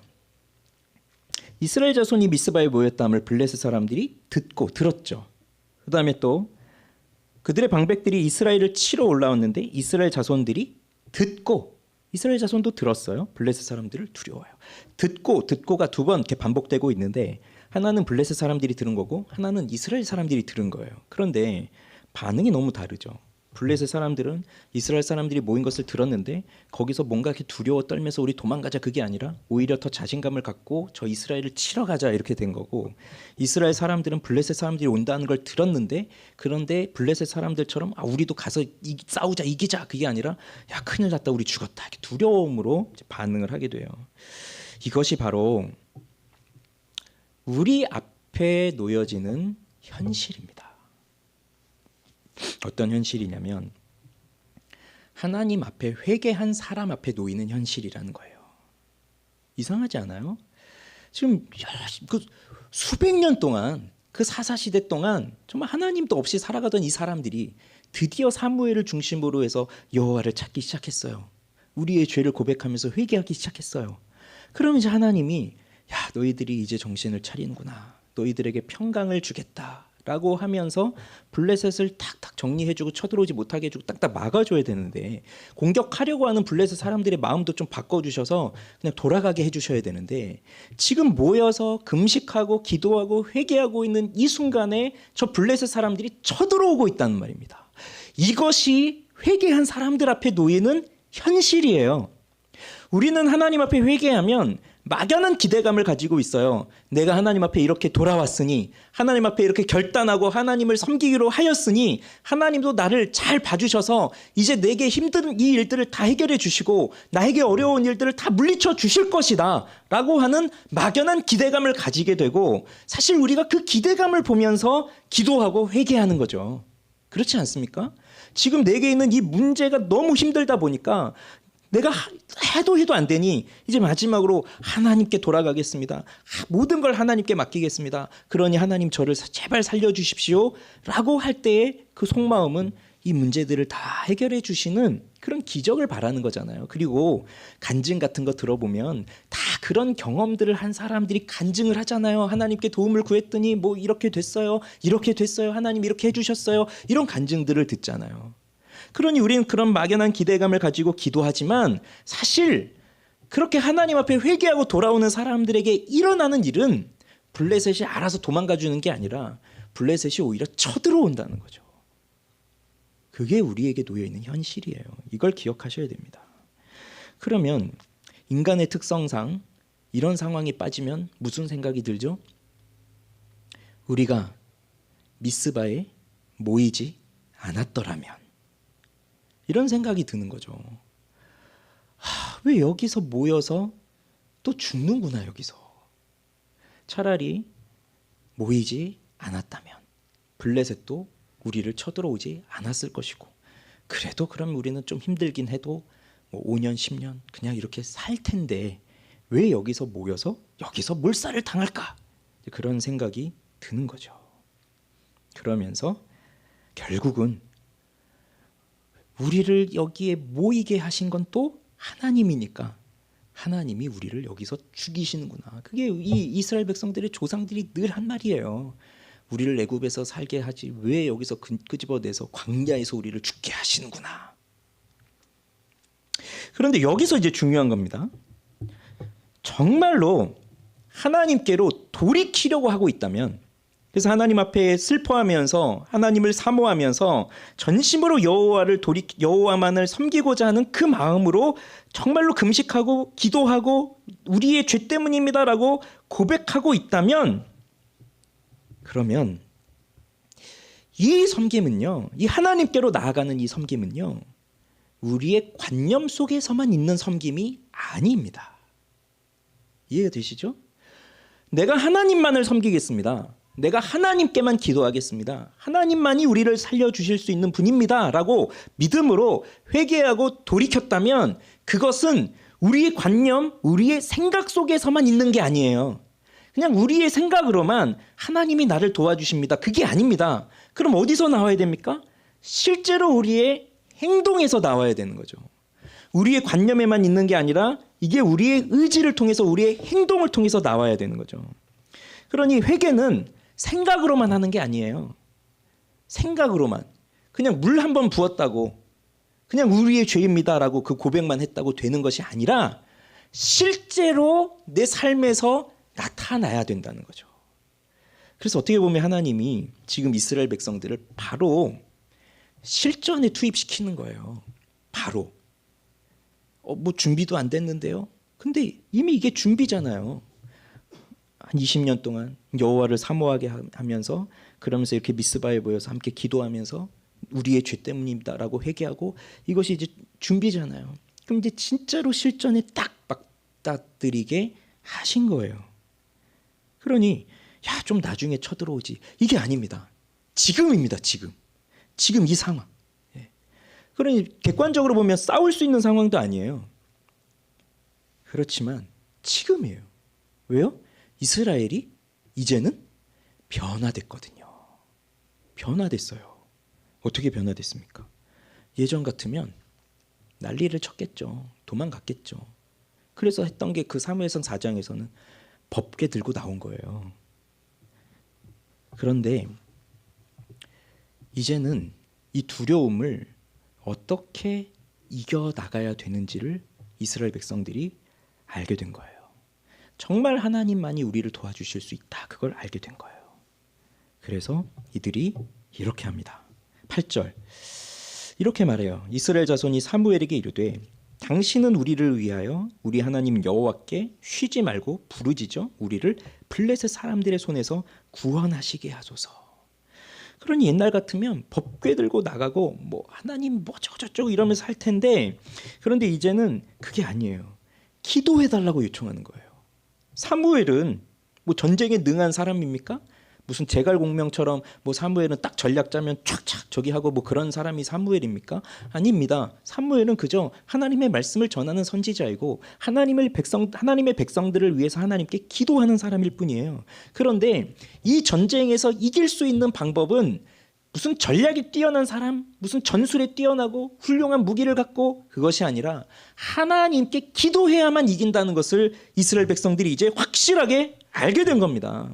이스라엘 자손이 미스바에 모였다함을 블레셋 사람들이 들었죠. 그 다음에 또 그들의 방백들이 이스라엘을 치러 올라왔는데 이스라엘 자손들이 듣고, 이스라엘 자손도 들었어요. 블레셋 사람들을 두려워요. 듣고가 두 번 이렇게 반복되고 있는데 하나는 블레셋 사람들이 들은 거고 하나는 이스라엘 사람들이 들은 거예요. 그런데 반응이 너무 다르죠. 블레셋 사람들은 이스라엘 사람들이 모인 것을 들었는데 거기서 뭔가 이렇게 두려워 떨면서 우리 도망가자 그게 아니라 오히려 더 자신감을 갖고 저 이스라엘을 치러 가자 이렇게 된 거고, 이스라엘 사람들은 블레셋 사람들이 온다는 걸 들었는데 그런데 블레셋 사람들처럼 우리도 가서 싸우자 이기자 그게 아니라 야 큰일 났다 우리 죽었다 이렇게 두려움으로 반응을 하게 돼요. 이것이 바로 우리 앞에 놓여지는 현실입니다. 어떤 현실이냐면 하나님 앞에 회개한 사람 앞에 놓이는 현실이라는 거예요. 이상하지 않아요? 지금 그 수백 년 동안 그 사사시대 동안 정말 하나님도 없이 살아가던 이 사람들이 드디어 사무엘을 중심으로 해서 여호와를 찾기 시작했어요. 우리의 죄를 고백하면서 회개하기 시작했어요. 그럼 이제 하나님이 야, 너희들이 이제 정신을 차리는구나. 너희들에게 평강을 주겠다라고 하면서 블레셋을 탁탁 정리해주고 쳐들어오지 못하게 해주고 딱딱 막아줘야 되는데, 공격하려고 하는 블레셋 사람들의 마음도 좀 바꿔주셔서 그냥 돌아가게 해주셔야 되는데, 지금 모여서 금식하고 기도하고 회개하고 있는 이 순간에 저 블레셋 사람들이 쳐들어오고 있다는 말입니다. 이것이 회개한 사람들 앞에 놓이는 현실이에요. 우리는 하나님 앞에 회개하면 막연한 기대감을 가지고 있어요. 내가 하나님 앞에 이렇게 돌아왔으니, 하나님 앞에 이렇게 결단하고 하나님을 섬기기로 하였으니 하나님도 나를 잘 봐주셔서 이제 내게 힘든 이 일들을 다 해결해 주시고 나에게 어려운 일들을 다 물리쳐 주실 것이다 라고 하는 막연한 기대감을 가지게 되고, 사실 우리가 그 기대감을 보면서 기도하고 회개하는 거죠. 그렇지 않습니까? 지금 내게 있는 이 문제가 너무 힘들다 보니까 내가 해도 안 되니 이제 마지막으로 하나님께 돌아가겠습니다. 모든 걸 하나님께 맡기겠습니다. 그러니 하나님 저를 제발 살려주십시오 라고 할 때의 그 속마음은 이 문제들을 다 해결해 주시는 그런 기적을 바라는 거잖아요. 그리고 간증 같은 거 들어보면 다 그런 경험들을 한 사람들이 간증을 하잖아요. 하나님께 도움을 구했더니 뭐 이렇게 됐어요. 이렇게 됐어요. 하나님 이렇게 해주셨어요. 이런 간증들을 듣잖아요. 그러니 우리는 그런 막연한 기대감을 가지고 기도하지만 사실 그렇게 하나님 앞에 회개하고 돌아오는 사람들에게 일어나는 일은 블레셋이 알아서 도망가 주는 게 아니라 블레셋이 오히려 쳐들어온다는 거죠. 그게 우리에게 놓여있는 현실이에요. 이걸 기억하셔야 됩니다. 그러면 인간의 특성상 이런 상황에 빠지면 무슨 생각이 들죠? 우리가 미스바에 모이지 않았더라면, 이런 생각이 드는 거죠. 왜 여기서 모여서 또 죽는구나 여기서. 차라리 모이지 않았다면 블레셋도 우리를 쳐들어오지 않았을 것이고, 그래도 그럼 우리는 좀 힘들긴 해도 뭐 5년 10년 그냥 이렇게 살 텐데 왜 여기서 모여서 여기서 몰살을 당할까? 그런 생각이 드는 거죠. 그러면서 결국은 우리를 여기에 모이게 하신 건 또 하나님이니까 하나님이 우리를 여기서 죽이시는구나. 그게 이 이스라엘 백성들의 조상들이 늘 한 말이에요. 우리를 애굽에서 살게 하지 왜 여기서 끄집어내서 광야에서 우리를 죽게 하시는구나. 그런데 여기서 이제 중요한 겁니다. 정말로 하나님께로 돌이키려고 하고 있다면, 그래서 하나님 앞에 슬퍼하면서 하나님을 사모하면서 전심으로 여호와만을 섬기고자 하는 그 마음으로 정말로 금식하고 기도하고 우리의 죄 때문입니다라고 고백하고 있다면, 그러면 이 섬김은요, 이 하나님께로 나아가는 이 섬김은요, 우리의 관념 속에서만 있는 섬김이 아닙니다. 이해가 되시죠? 내가 하나님만을 섬기겠습니다. 내가 하나님께만 기도하겠습니다. 하나님만이 우리를 살려주실 수 있는 분입니다 라고 믿음으로 회개하고 돌이켰다면, 그것은 우리의 관념, 우리의 생각 속에서만 있는 게 아니에요. 그냥 우리의 생각으로만 하나님이 나를 도와주십니다, 그게 아닙니다. 그럼 어디서 나와야 됩니까? 실제로 우리의 행동에서 나와야 되는 거죠. 우리의 관념에만 있는 게 아니라 이게 우리의 의지를 통해서 우리의 행동을 통해서 나와야 되는 거죠. 그러니 회개는 생각으로만 하는 게 아니에요. 생각으로만 그냥 물 한 번 부었다고 그냥 우리의 죄입니다라고 그 고백만 했다고 되는 것이 아니라 실제로 내 삶에서 나타나야 된다는 거죠. 그래서 어떻게 보면 하나님이 지금 이스라엘 백성들을 바로 실전에 투입시키는 거예요. 바로 뭐 준비도 안 됐는데요. 근데 이미 이게 준비잖아요. 한 20년 동안 여호와를 사모하게 하면서, 그러면서 이렇게 미스바에 모여서 함께 기도하면서 우리의 죄 때문입니다라고 회개하고, 이것이 이제 준비잖아요. 그럼 이제 진짜로 실전에 딱 맞닥뜨리게 하신 거예요. 그러니 야, 좀 나중에 쳐들어오지. 이게 아닙니다. 지금입니다. 지금 이 상황. 그러니 객관적으로 보면 싸울 수 있는 상황도 아니에요. 그렇지만 지금이에요. 왜요? 이스라엘이 이제는 변화됐거든요. 변화됐어요. 어떻게 변화됐습니까? 예전 같으면 난리를 쳤겠죠. 도망갔겠죠. 그래서 했던 게 그 사무엘상 4장에서는 법궤 들고 나온 거예요. 그런데 이제는 이 두려움을 어떻게 이겨나가야 되는지를 이스라엘 백성들이 알게 된 거예요. 정말 하나님만이 우리를 도와주실 수 있다. 그걸 알게 된 거예요. 그래서 이들이 이렇게 합니다. 8절 이렇게 말해요. 이스라엘 자손이 사무엘에게 이르되 당신은 우리를 위하여 우리 하나님 여호와께 쉬지 말고 부르짖어 우리를 블레셋 사람들의 손에서 구원하시게 하소서. 그러니 옛날 같으면 법궤 들고 나가고 뭐 하나님 뭐 저쩌고 이러면서 할 텐데, 그런데 이제는 그게 아니에요. 기도해달라고 요청하는 거예요. 사무엘은 뭐 전쟁에 능한 사람입니까? 무슨 제갈공명처럼 뭐 사무엘은 딱 전략 짜면 촥촥 저기 하고 뭐 그런 사람이 사무엘입니까? 아닙니다. 사무엘은 그저 하나님의 말씀을 전하는 선지자이고 하나님의 백성들을 위해서 하나님께 기도하는 사람일 뿐이에요. 그런데 이 전쟁에서 이길 수 있는 방법은 무슨 전략이 뛰어난 사람, 무슨 전술에 뛰어나고 훌륭한 무기를 갖고 그것이 아니라 하나님께 기도해야만 이긴다는 것을 이스라엘 백성들이 이제 확실하게 알게 된 겁니다.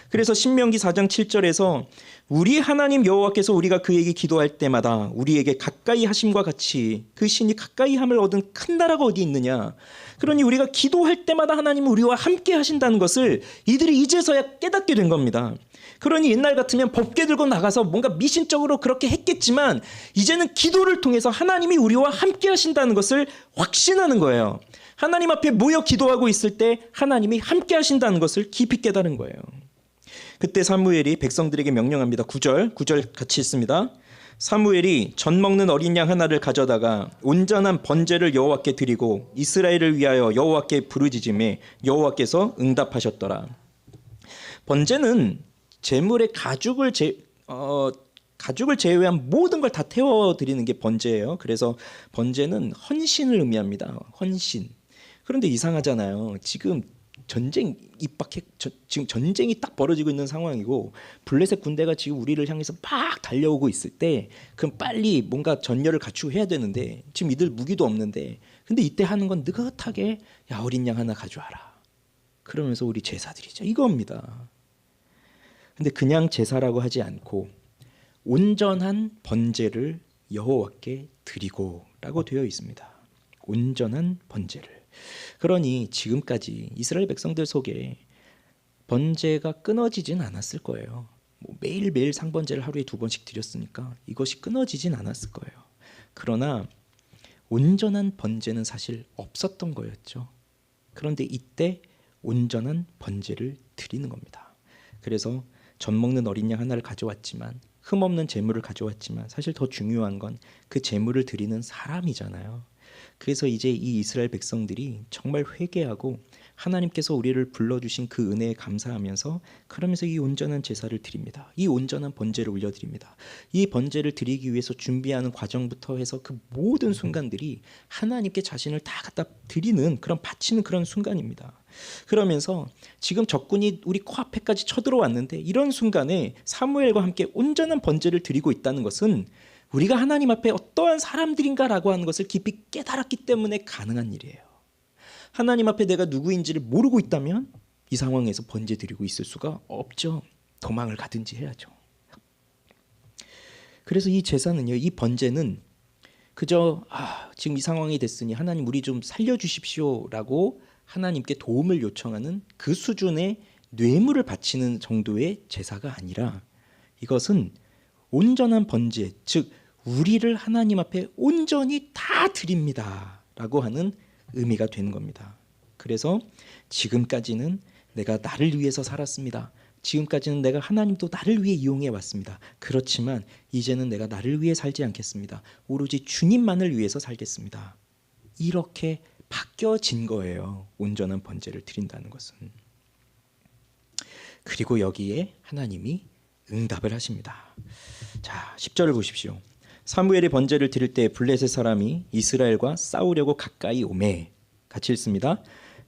그래서 신명기 4장 7절에서 우리 하나님 여호와께서 우리가 그에게 기도할 때마다 우리에게 가까이 하심과 같이 그 신이 가까이 함을 얻은 큰 나라가 어디 있느냐. 그러니 우리가 기도할 때마다 하나님은 우리와 함께 하신다는 것을 이들이 이제서야 깨닫게 된 겁니다. 그러니 옛날 같으면 법궤 들고 나가서 뭔가 미신적으로 그렇게 했겠지만 이제는 기도를 통해서 하나님이 우리와 함께 하신다는 것을 확신하는 거예요. 하나님 앞에 모여 기도하고 있을 때 하나님이 함께 하신다는 것을 깊이 깨달은 거예요. 그때 사무엘이 백성들에게 명령합니다. 9절 같이 읽습니다. 사무엘이 젖 먹는 어린 양 하나를 가져다가 온전한 번제를 여호와께 드리고 이스라엘을 위하여 여호와께 부르짖음에 여호와께서 응답하셨더라. 번제는 제물의 가죽을 제외한 모든 걸 다 태워드리는 게 번제예요. 그래서 번제는 헌신을 의미합니다. 헌신. 그런데 이상하잖아요. 지금 지금 전쟁이 딱 벌어지고 있는 상황이고 블레셋 군대가 지금 우리를 향해서 막 달려오고 있을 때 그럼 빨리 뭔가 전열을 갖추고 해야 되는데 지금 이들 무기도 없는데, 근데 이때 하는 건 느긋하게 야 어린 양 하나 가져와라. 그러면서 우리 제사드리자 이겁니다. 근데 그냥 제사라고 하지 않고 온전한 번제를 여호와께 드리고라고 되어 있습니다. 온전한 번제를. 그러니 지금까지 이스라엘 백성들 속에 번제가 끊어지진 않았을 거예요. 뭐 매일매일 상번제를 하루에 2번씩 드렸으니까 이것이 끊어지진 않았을 거예요. 그러나 온전한 번제는 사실 없었던 거였죠. 그런데 이때 온전한 번제를 드리는 겁니다. 그래서 젖 먹는 어린 양 하나를 가져왔지만, 흠없는 제물을 가져왔지만 사실 더 중요한 건 그 제물을 드리는 사람이잖아요. 그래서 이제 이 이스라엘 백성들이 정말 회개하고 하나님께서 우리를 불러주신 그 은혜에 감사하면서 그러면서 이 온전한 제사를 드립니다. 이 온전한 번제를 올려드립니다. 이 번제를 드리기 위해서 준비하는 과정부터 해서 그 모든 순간들이 하나님께 자신을 다 갖다 드리는 그런 바치는 그런 순간입니다. 그러면서 지금 적군이 우리 코앞에까지 쳐들어왔는데 이런 순간에 사무엘과 함께 온전한 번제를 드리고 있다는 것은 우리가 하나님 앞에 어떠한 사람들인가라고 하는 것을 깊이 깨달았기 때문에 가능한 일이에요. 하나님 앞에 내가 누구인지를 모르고 있다면 이 상황에서 번제 드리고 있을 수가 없죠. 도망을 가든지 해야죠. 그래서 이 제사는요, 이 번제는 그저 지금 이 상황이 됐으니 하나님 우리 좀 살려주십시오라고 하나님께 도움을 요청하는 그 수준의 뇌물을 바치는 정도의 제사가 아니라 이것은 온전한 번제, 즉 우리를 하나님 앞에 온전히 다 드립니다 라고 하는 의미가 되는 겁니다. 그래서 지금까지는 내가 나를 위해서 살았습니다. 지금까지는 내가 하나님도 나를 위해 이용해 왔습니다. 그렇지만 이제는 내가 나를 위해 살지 않겠습니다. 오로지 주님만을 위해서 살겠습니다. 이렇게 바뀌어진 거예요. 온전한 번제를 드린다는 것은. 그리고 여기에 하나님이 응답을 하십니다. 자, 10절을 보십시오. 사무엘이 번제를 드릴 때 블레셋 사람이 이스라엘과 싸우려고 가까이 오매. 같이 읽습니다.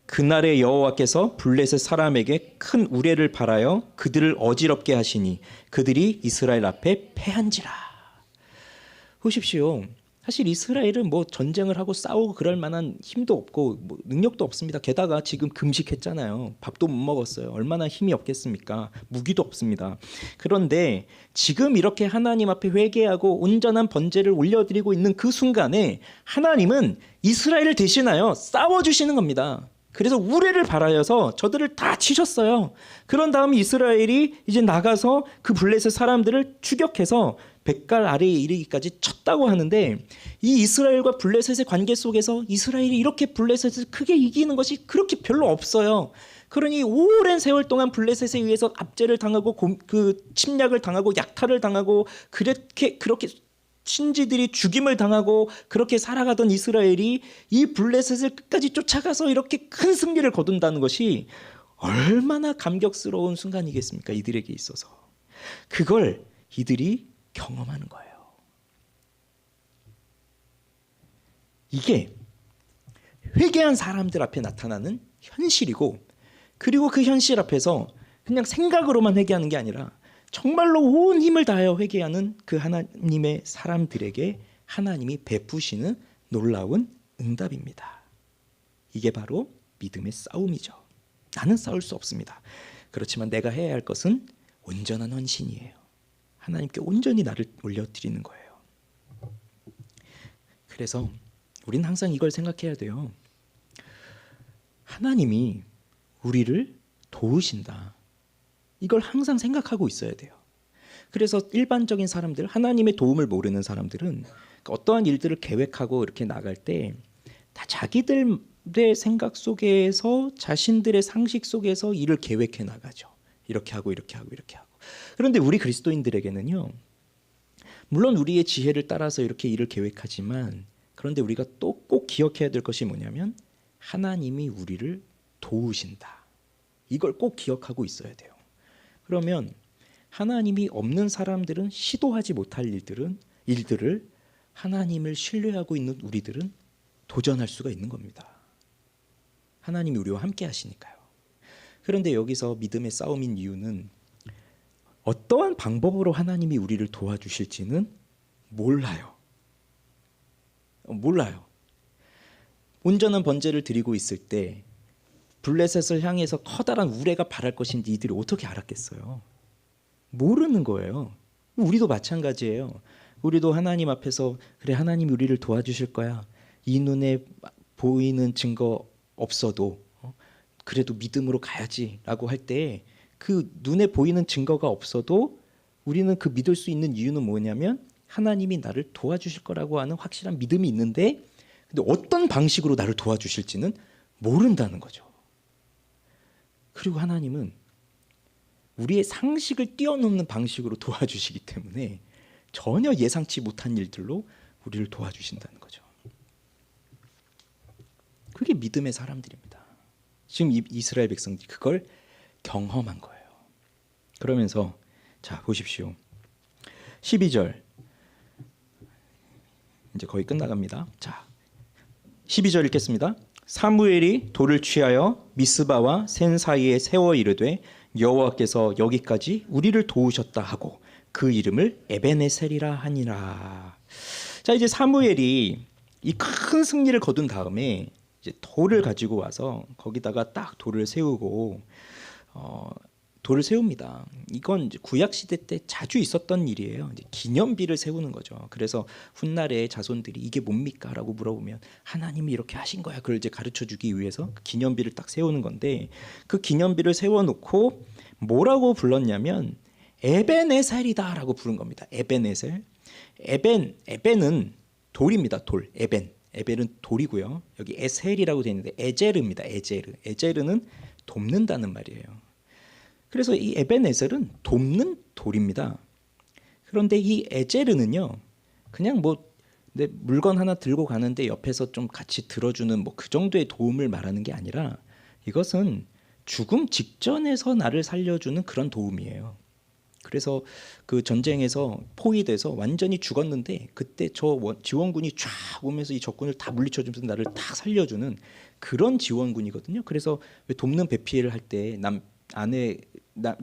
그날에 여호와께서 블레셋 사람에게 큰 우레를 발하여 그들을 어지럽게 하시니 그들이 이스라엘 앞에 패한지라. 보십시오. 사실 이스라엘은 뭐 전쟁을 하고 싸우고 그럴 만한 힘도 없고 뭐 능력도 없습니다. 게다가 지금 금식했잖아요. 밥도 못 먹었어요. 얼마나 힘이 없겠습니까? 무기도 없습니다. 그런데 지금 이렇게 하나님 앞에 회개하고 온전한 번제를 올려드리고 있는 그 순간에 하나님은 이스라엘을 대신하여 싸워주시는 겁니다. 그래서 우레를 발하여서 저들을 다 치셨어요. 그런 다음 이스라엘이 이제 나가서 그 블레셋 사람들을 추격해서 백갈 아래에 이르기까지 쳤다고 하는데, 이 이스라엘과 블레셋의 관계 속에서 이스라엘이 이렇게 블레셋을 크게 이기는 것이 그렇게 별로 없어요. 그러니 오랜 세월 동안 블레셋에 의해서 압제를 당하고 그 침략을 당하고 약탈을 당하고 그렇게 신지들이 죽임을 당하고 그렇게 살아가던 이스라엘이 이 블레셋을 끝까지 쫓아가서 이렇게 큰 승리를 거둔다는 것이 얼마나 감격스러운 순간이겠습니까? 이들에게 있어서. 그걸 이들이 경험하는 거예요. 이게 회개한 사람들 앞에 나타나는 현실이고, 그리고 그 현실 앞에서 그냥 생각으로만 회개하는 게 아니라 정말로 온 힘을 다하여 회개하는 그 하나님의 사람들에게 하나님이 베푸시는 놀라운 응답입니다. 이게 바로 믿음의 싸움이죠. 나는 싸울 수 없습니다. 그렇지만 내가 해야 할 것은 온전한 헌신이에요. 하나님께 온전히 나를 올려드리는 거예요. 그래서 우리는 항상 이걸 생각해야 돼요. 하나님이 우리를 도우신다. 이걸 항상 생각하고 있어야 돼요. 그래서 일반적인 사람들, 하나님의 도움을 모르는 사람들은 어떠한 일들을 계획하고 이렇게 나갈 때 다 자기들의 생각 속에서, 자신들의 상식 속에서 일을 계획해 나가죠. 이렇게 하고 이렇게 하고 이렇게 하고. 그런데 우리 그리스도인들에게는요, 물론 우리의 지혜를 따라서 이렇게 일을 계획하지만, 그런데 우리가 또 꼭 기억해야 될 것이 뭐냐면 하나님이 우리를 도우신다. 이걸 꼭 기억하고 있어야 돼요. 그러면 하나님이 없는 사람들은 시도하지 못할 일들을 하나님을 신뢰하고 있는 우리들은 도전할 수가 있는 겁니다. 하나님이 우리와 함께 하시니까요. 그런데 여기서 믿음의 싸움인 이유는 어떠한 방법으로 하나님이 우리를 도와주실지는 몰라요. 온전한 번제를 드리고 있을 때 블레셋을 향해서 커다란 우레가 발할 것인지 이들이 어떻게 알았겠어요? 모르는 거예요. 우리도 마찬가지예요. 우리도 하나님 앞에서 그래, 하나님이 우리를 도와주실 거야. 이 눈에 보이는 증거 없어도 그래도 믿음으로 가야지라고 할 때, 그 눈에 보이는 증거가 없어도 우리는 그 믿을 수 있는 이유는 뭐냐면 하나님이 나를 도와주실 거라고 하는 확실한 믿음이 있는데, 근데 어떤 방식으로 나를 도와주실지는 모른다는 거죠. 그리고 하나님은 우리의 상식을 뛰어넘는 방식으로 도와주시기 때문에 전혀 예상치 못한 일들로 우리를 도와주신다는 거죠. 그게 믿음의 사람들입니다. 지금 이스라엘 백성들이 그걸 경험한 거예요. 그러면서 자, 보십시오. 12절 이제 거의 끝나갑니다. 자, 12절 읽겠습니다. 사무엘이 돌을 취하여 미스바와 센 사이에 세워 이르되 여호와께서 여기까지 우리를 도우셨다 하고 그 이름을 에베네셀이라 하니라. 자, 이제 사무엘이 이 큰 승리를 거둔 다음에 이제 돌을 가지고 와서 거기다가 딱 돌을 세우고 돌을 세웁니다. 이건 이제 구약 시대 때 자주 있었던 일이에요. 이제 기념비를 세우는 거죠. 그래서 훗날에 자손들이 이게 뭡니까라고 물어보면 하나님이 이렇게 하신 거야. 그걸 이제 가르쳐 주기 위해서 그 기념비를 딱 세우는 건데, 그 기념비를 세워놓고 뭐라고 불렀냐면 에벤에셀이다라고 부른 겁니다. 에벤에셀. 에벤은 돌입니다. 돌. 에벤은 돌이고요. 여기 에셀이라고 되어 있는데 에제르입니다. 에제르는 돕는다는 말이에요. 그래서 이 에벤에셀은 돕는 돌입니다. 그런데 이 에제르는요, 그냥 뭐 내 물건 하나 들고 가는데 옆에서 좀 같이 들어주는 뭐 그 정도의 도움을 말하는 게 아니라, 이것은 죽음 직전에서 나를 살려주는 그런 도움이에요. 그래서 그 전쟁에서 포위돼서 완전히 죽었는데 그때 저 지원군이 쫙 오면서 이 적군을 다 물리쳐주면서 나를 딱 살려주는 그런 지원군이거든요. 그래서 왜 돕는 배필을 할 때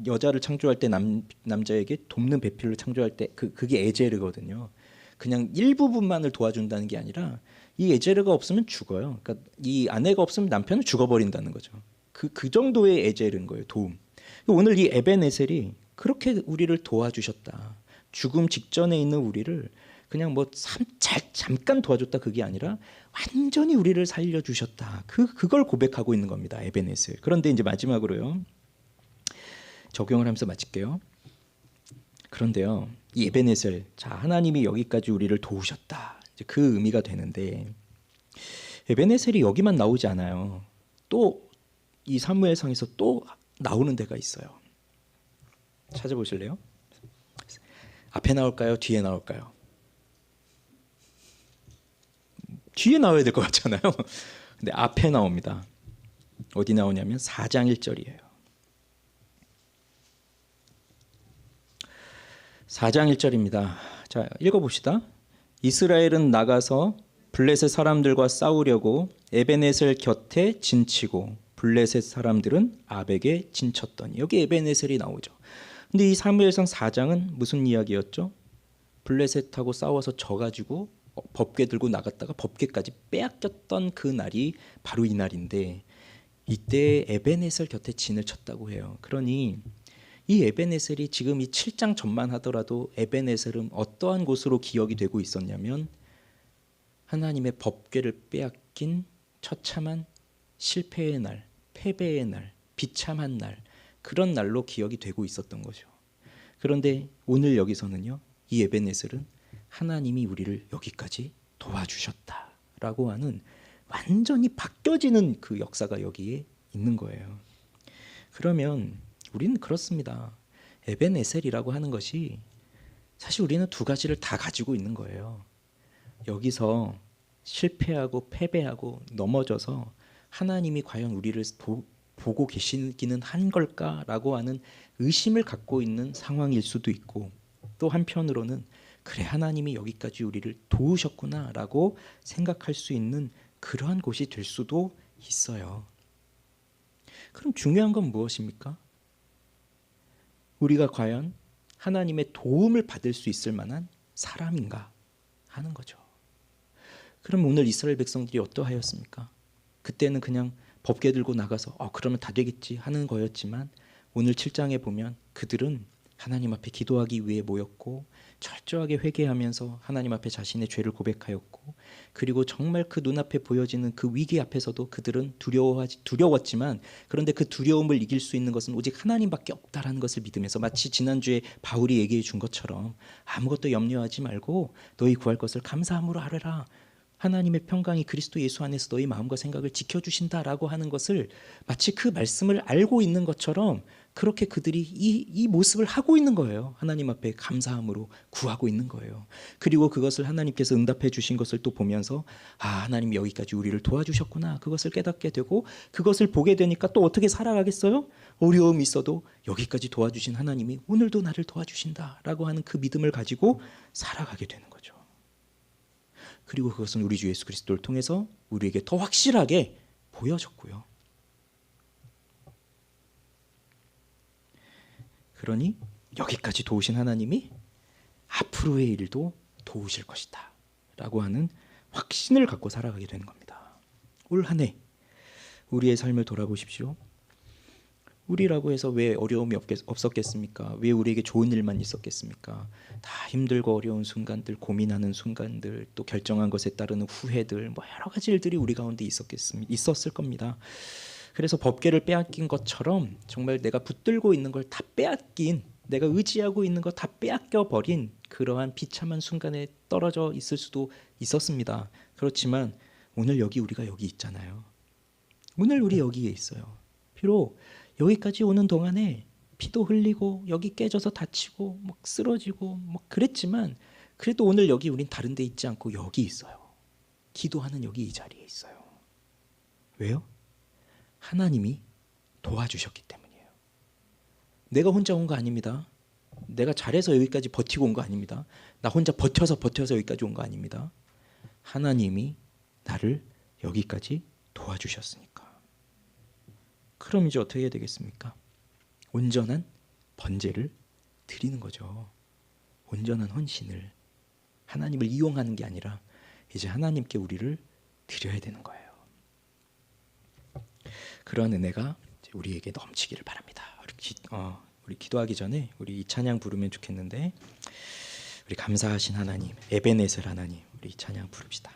여자를 창조할 때 남자에게 돕는 배필을 창조할 때 그게 에제르거든요. 그냥 일부분만을 도와준다는 게 아니라 이 에제르가 없으면 죽어요. 그러니까 이 아내가 없으면 남편은 죽어버린다는 거죠. 그 정도의 에제르인 거예요. 도움. 오늘 이 에벤에셀이 그렇게 우리를 도와주셨다. 죽음 직전에 있는 우리를 그냥 뭐 잠깐 도와줬다 그게 아니라 완전히 우리를 살려주셨다. 그걸 고백하고 있는 겁니다. 에벤에셀. 그런데 이제 마지막으로요. 적용을 하면서 마칠게요. 그런데요. 이 에벤에셀. 자, 하나님이 여기까지 우리를 도우셨다. 이제 그 의미가 되는데 에벤에셀이 여기만 나오지 않아요. 또 이 사무엘상에서 또 나오는 데가 있어요. 찾아보실래요? 앞에 나올까요? 뒤에 나올까요? 뒤에 나와야 될 것 같잖아요. 근데 앞에 나옵니다. 어디 나오냐면 4장 1절이에요. 4장 1절입니다. 자, 읽어봅시다. 이스라엘은 나가서 블레셋 사람들과 싸우려고 에벤에셀 곁에 진치고 블레셋 사람들은 아벡에 진쳤더니 여기 에벤에셀이 나오죠. 근데 이 사무엘상 4장은 무슨 이야기였죠? 블레셋하고 싸워서 져가지고 법궤 들고 나갔다가 법궤까지 빼앗겼던 그 날이 바로 이 날인데 이때 에벤에셀 곁에 진을 쳤다고 해요. 그러니 이 에벤에셀이 지금 이 7장 전만 하더라도 에벤에셀은 어떠한 곳으로 기억이 되고 있었냐면 하나님의 법궤를 빼앗긴 처참한 실패의 날, 패배의 날, 비참한 날 그런 날로 기억이 되고 있었던 거죠. 그런데 오늘 여기서는요. 이 에벤에셀은 하나님이 우리를 여기까지 도와주셨다라고 하는 완전히 바뀌어지는 그 역사가 여기에 있는 거예요. 그러면 우리는 그렇습니다. 에벤에셀이라고 하는 것이 사실 우리는 두 가지를 다 가지고 있는 거예요. 여기서 실패하고 패배하고 넘어져서 하나님이 과연 우리를 보고 계시기는 한 걸까라고 하는 의심을 갖고 있는 상황일 수도 있고 또 한편으로는 그래 하나님이 여기까지 우리를 도우셨구나라고 생각할 수 있는 그러한 곳이 될 수도 있어요. 그럼 중요한 건 무엇입니까? 우리가 과연 하나님의 도움을 받을 수 있을 만한 사람인가 하는 거죠. 그럼 오늘 이스라엘 백성들이 어떠하였습니까? 그때는 그냥 법궤 들고 나가서 그러면 다 되겠지 하는 거였지만 오늘 7장에 보면 그들은 하나님 앞에 기도하기 위해 모였고 철저하게 회개하면서 하나님 앞에 자신의 죄를 고백하였고 그리고 정말 그 눈앞에 보여지는 그 위기 앞에서도 그들은 두려웠지만 그런데 그 두려움을 이길 수 있는 것은 오직 하나님밖에 없다라는 것을 믿으면서 마치 지난주에 바울이 얘기해 준 것처럼 아무것도 염려하지 말고 너희 구할 것을 감사함으로 하라. 하나님의 평강이 그리스도 예수 안에서 너희 마음과 생각을 지켜주신다라고 하는 것을 마치 그 말씀을 알고 있는 것처럼 그렇게 그들이 이 모습을 하고 있는 거예요. 하나님 앞에 감사함으로 구하고 있는 거예요. 그리고 그것을 하나님께서 응답해 주신 것을 또 보면서 하나님이 여기까지 우리를 도와주셨구나. 그것을 깨닫게 되고 그것을 보게 되니까 또 어떻게 살아가겠어요? 어려움이 있어도 여기까지 도와주신 하나님이 오늘도 나를 도와주신다라고 하는 그 믿음을 가지고 살아가게 되는 거죠. 그리고 그것은 우리 주 예수 그리스도를 통해서 우리에게 더 확실하게 보여졌고요. 그러니 여기까지 도우신 하나님이 앞으로의 일도 도우실 것이다 라고 하는 확신을 갖고 살아가게 되는 겁니다. 올 한 해 우리의 삶을 돌아보십시오. 우리라고 해서 왜 어려움이 없었겠습니까? 왜 우리에게 좋은 일만 있었겠습니까? 다 힘들고 어려운 순간들, 고민하는 순간들, 또 결정한 것에 따르는 후회들, 여러 가지 일들이 우리 가운데 있었을 겁니다. 그래서 법궤를 빼앗긴 것처럼 정말 내가 붙들고 있는 걸 다 빼앗긴, 내가 의지하고 있는 거 다 빼앗겨 버린 그러한 비참한 순간에 떨어져 있을 수도 있었습니다. 그렇지만 오늘 우리가 여기 있잖아요. 오늘 우리 여기에 있어요. 비록 여기까지 오는 동안에 피도 흘리고 여기 깨져서 다치고 쓰러지고 그랬지만 그래도 오늘 우린 다른 데 있지 않고 여기 있어요. 기도하는 여기 이 자리에 있어요. 왜요? 하나님이 도와주셨기 때문이에요. 내가 혼자 온 거 아닙니다. 내가 잘해서 여기까지 버티고 온 거 아닙니다. 나 혼자 버텨서 여기까지 온 거 아닙니다. 하나님이 나를 여기까지 도와주셨으니까. 그럼 이제 어떻게 해야 되겠습니까? 온전한 번제를 드리는 거죠. 온전한 헌신을. 하나님을 이용하는 게 아니라 이제 하나님께 우리를 드려야 되는 거예요. 그런 은혜가 우리에게 넘치기를 바랍니다. 우리 기도하기 전에 우리 이 찬양 부르면 좋겠는데, 우리 감사하신 하나님, 에베네셀 하나님, 우리 이 찬양 부릅시다.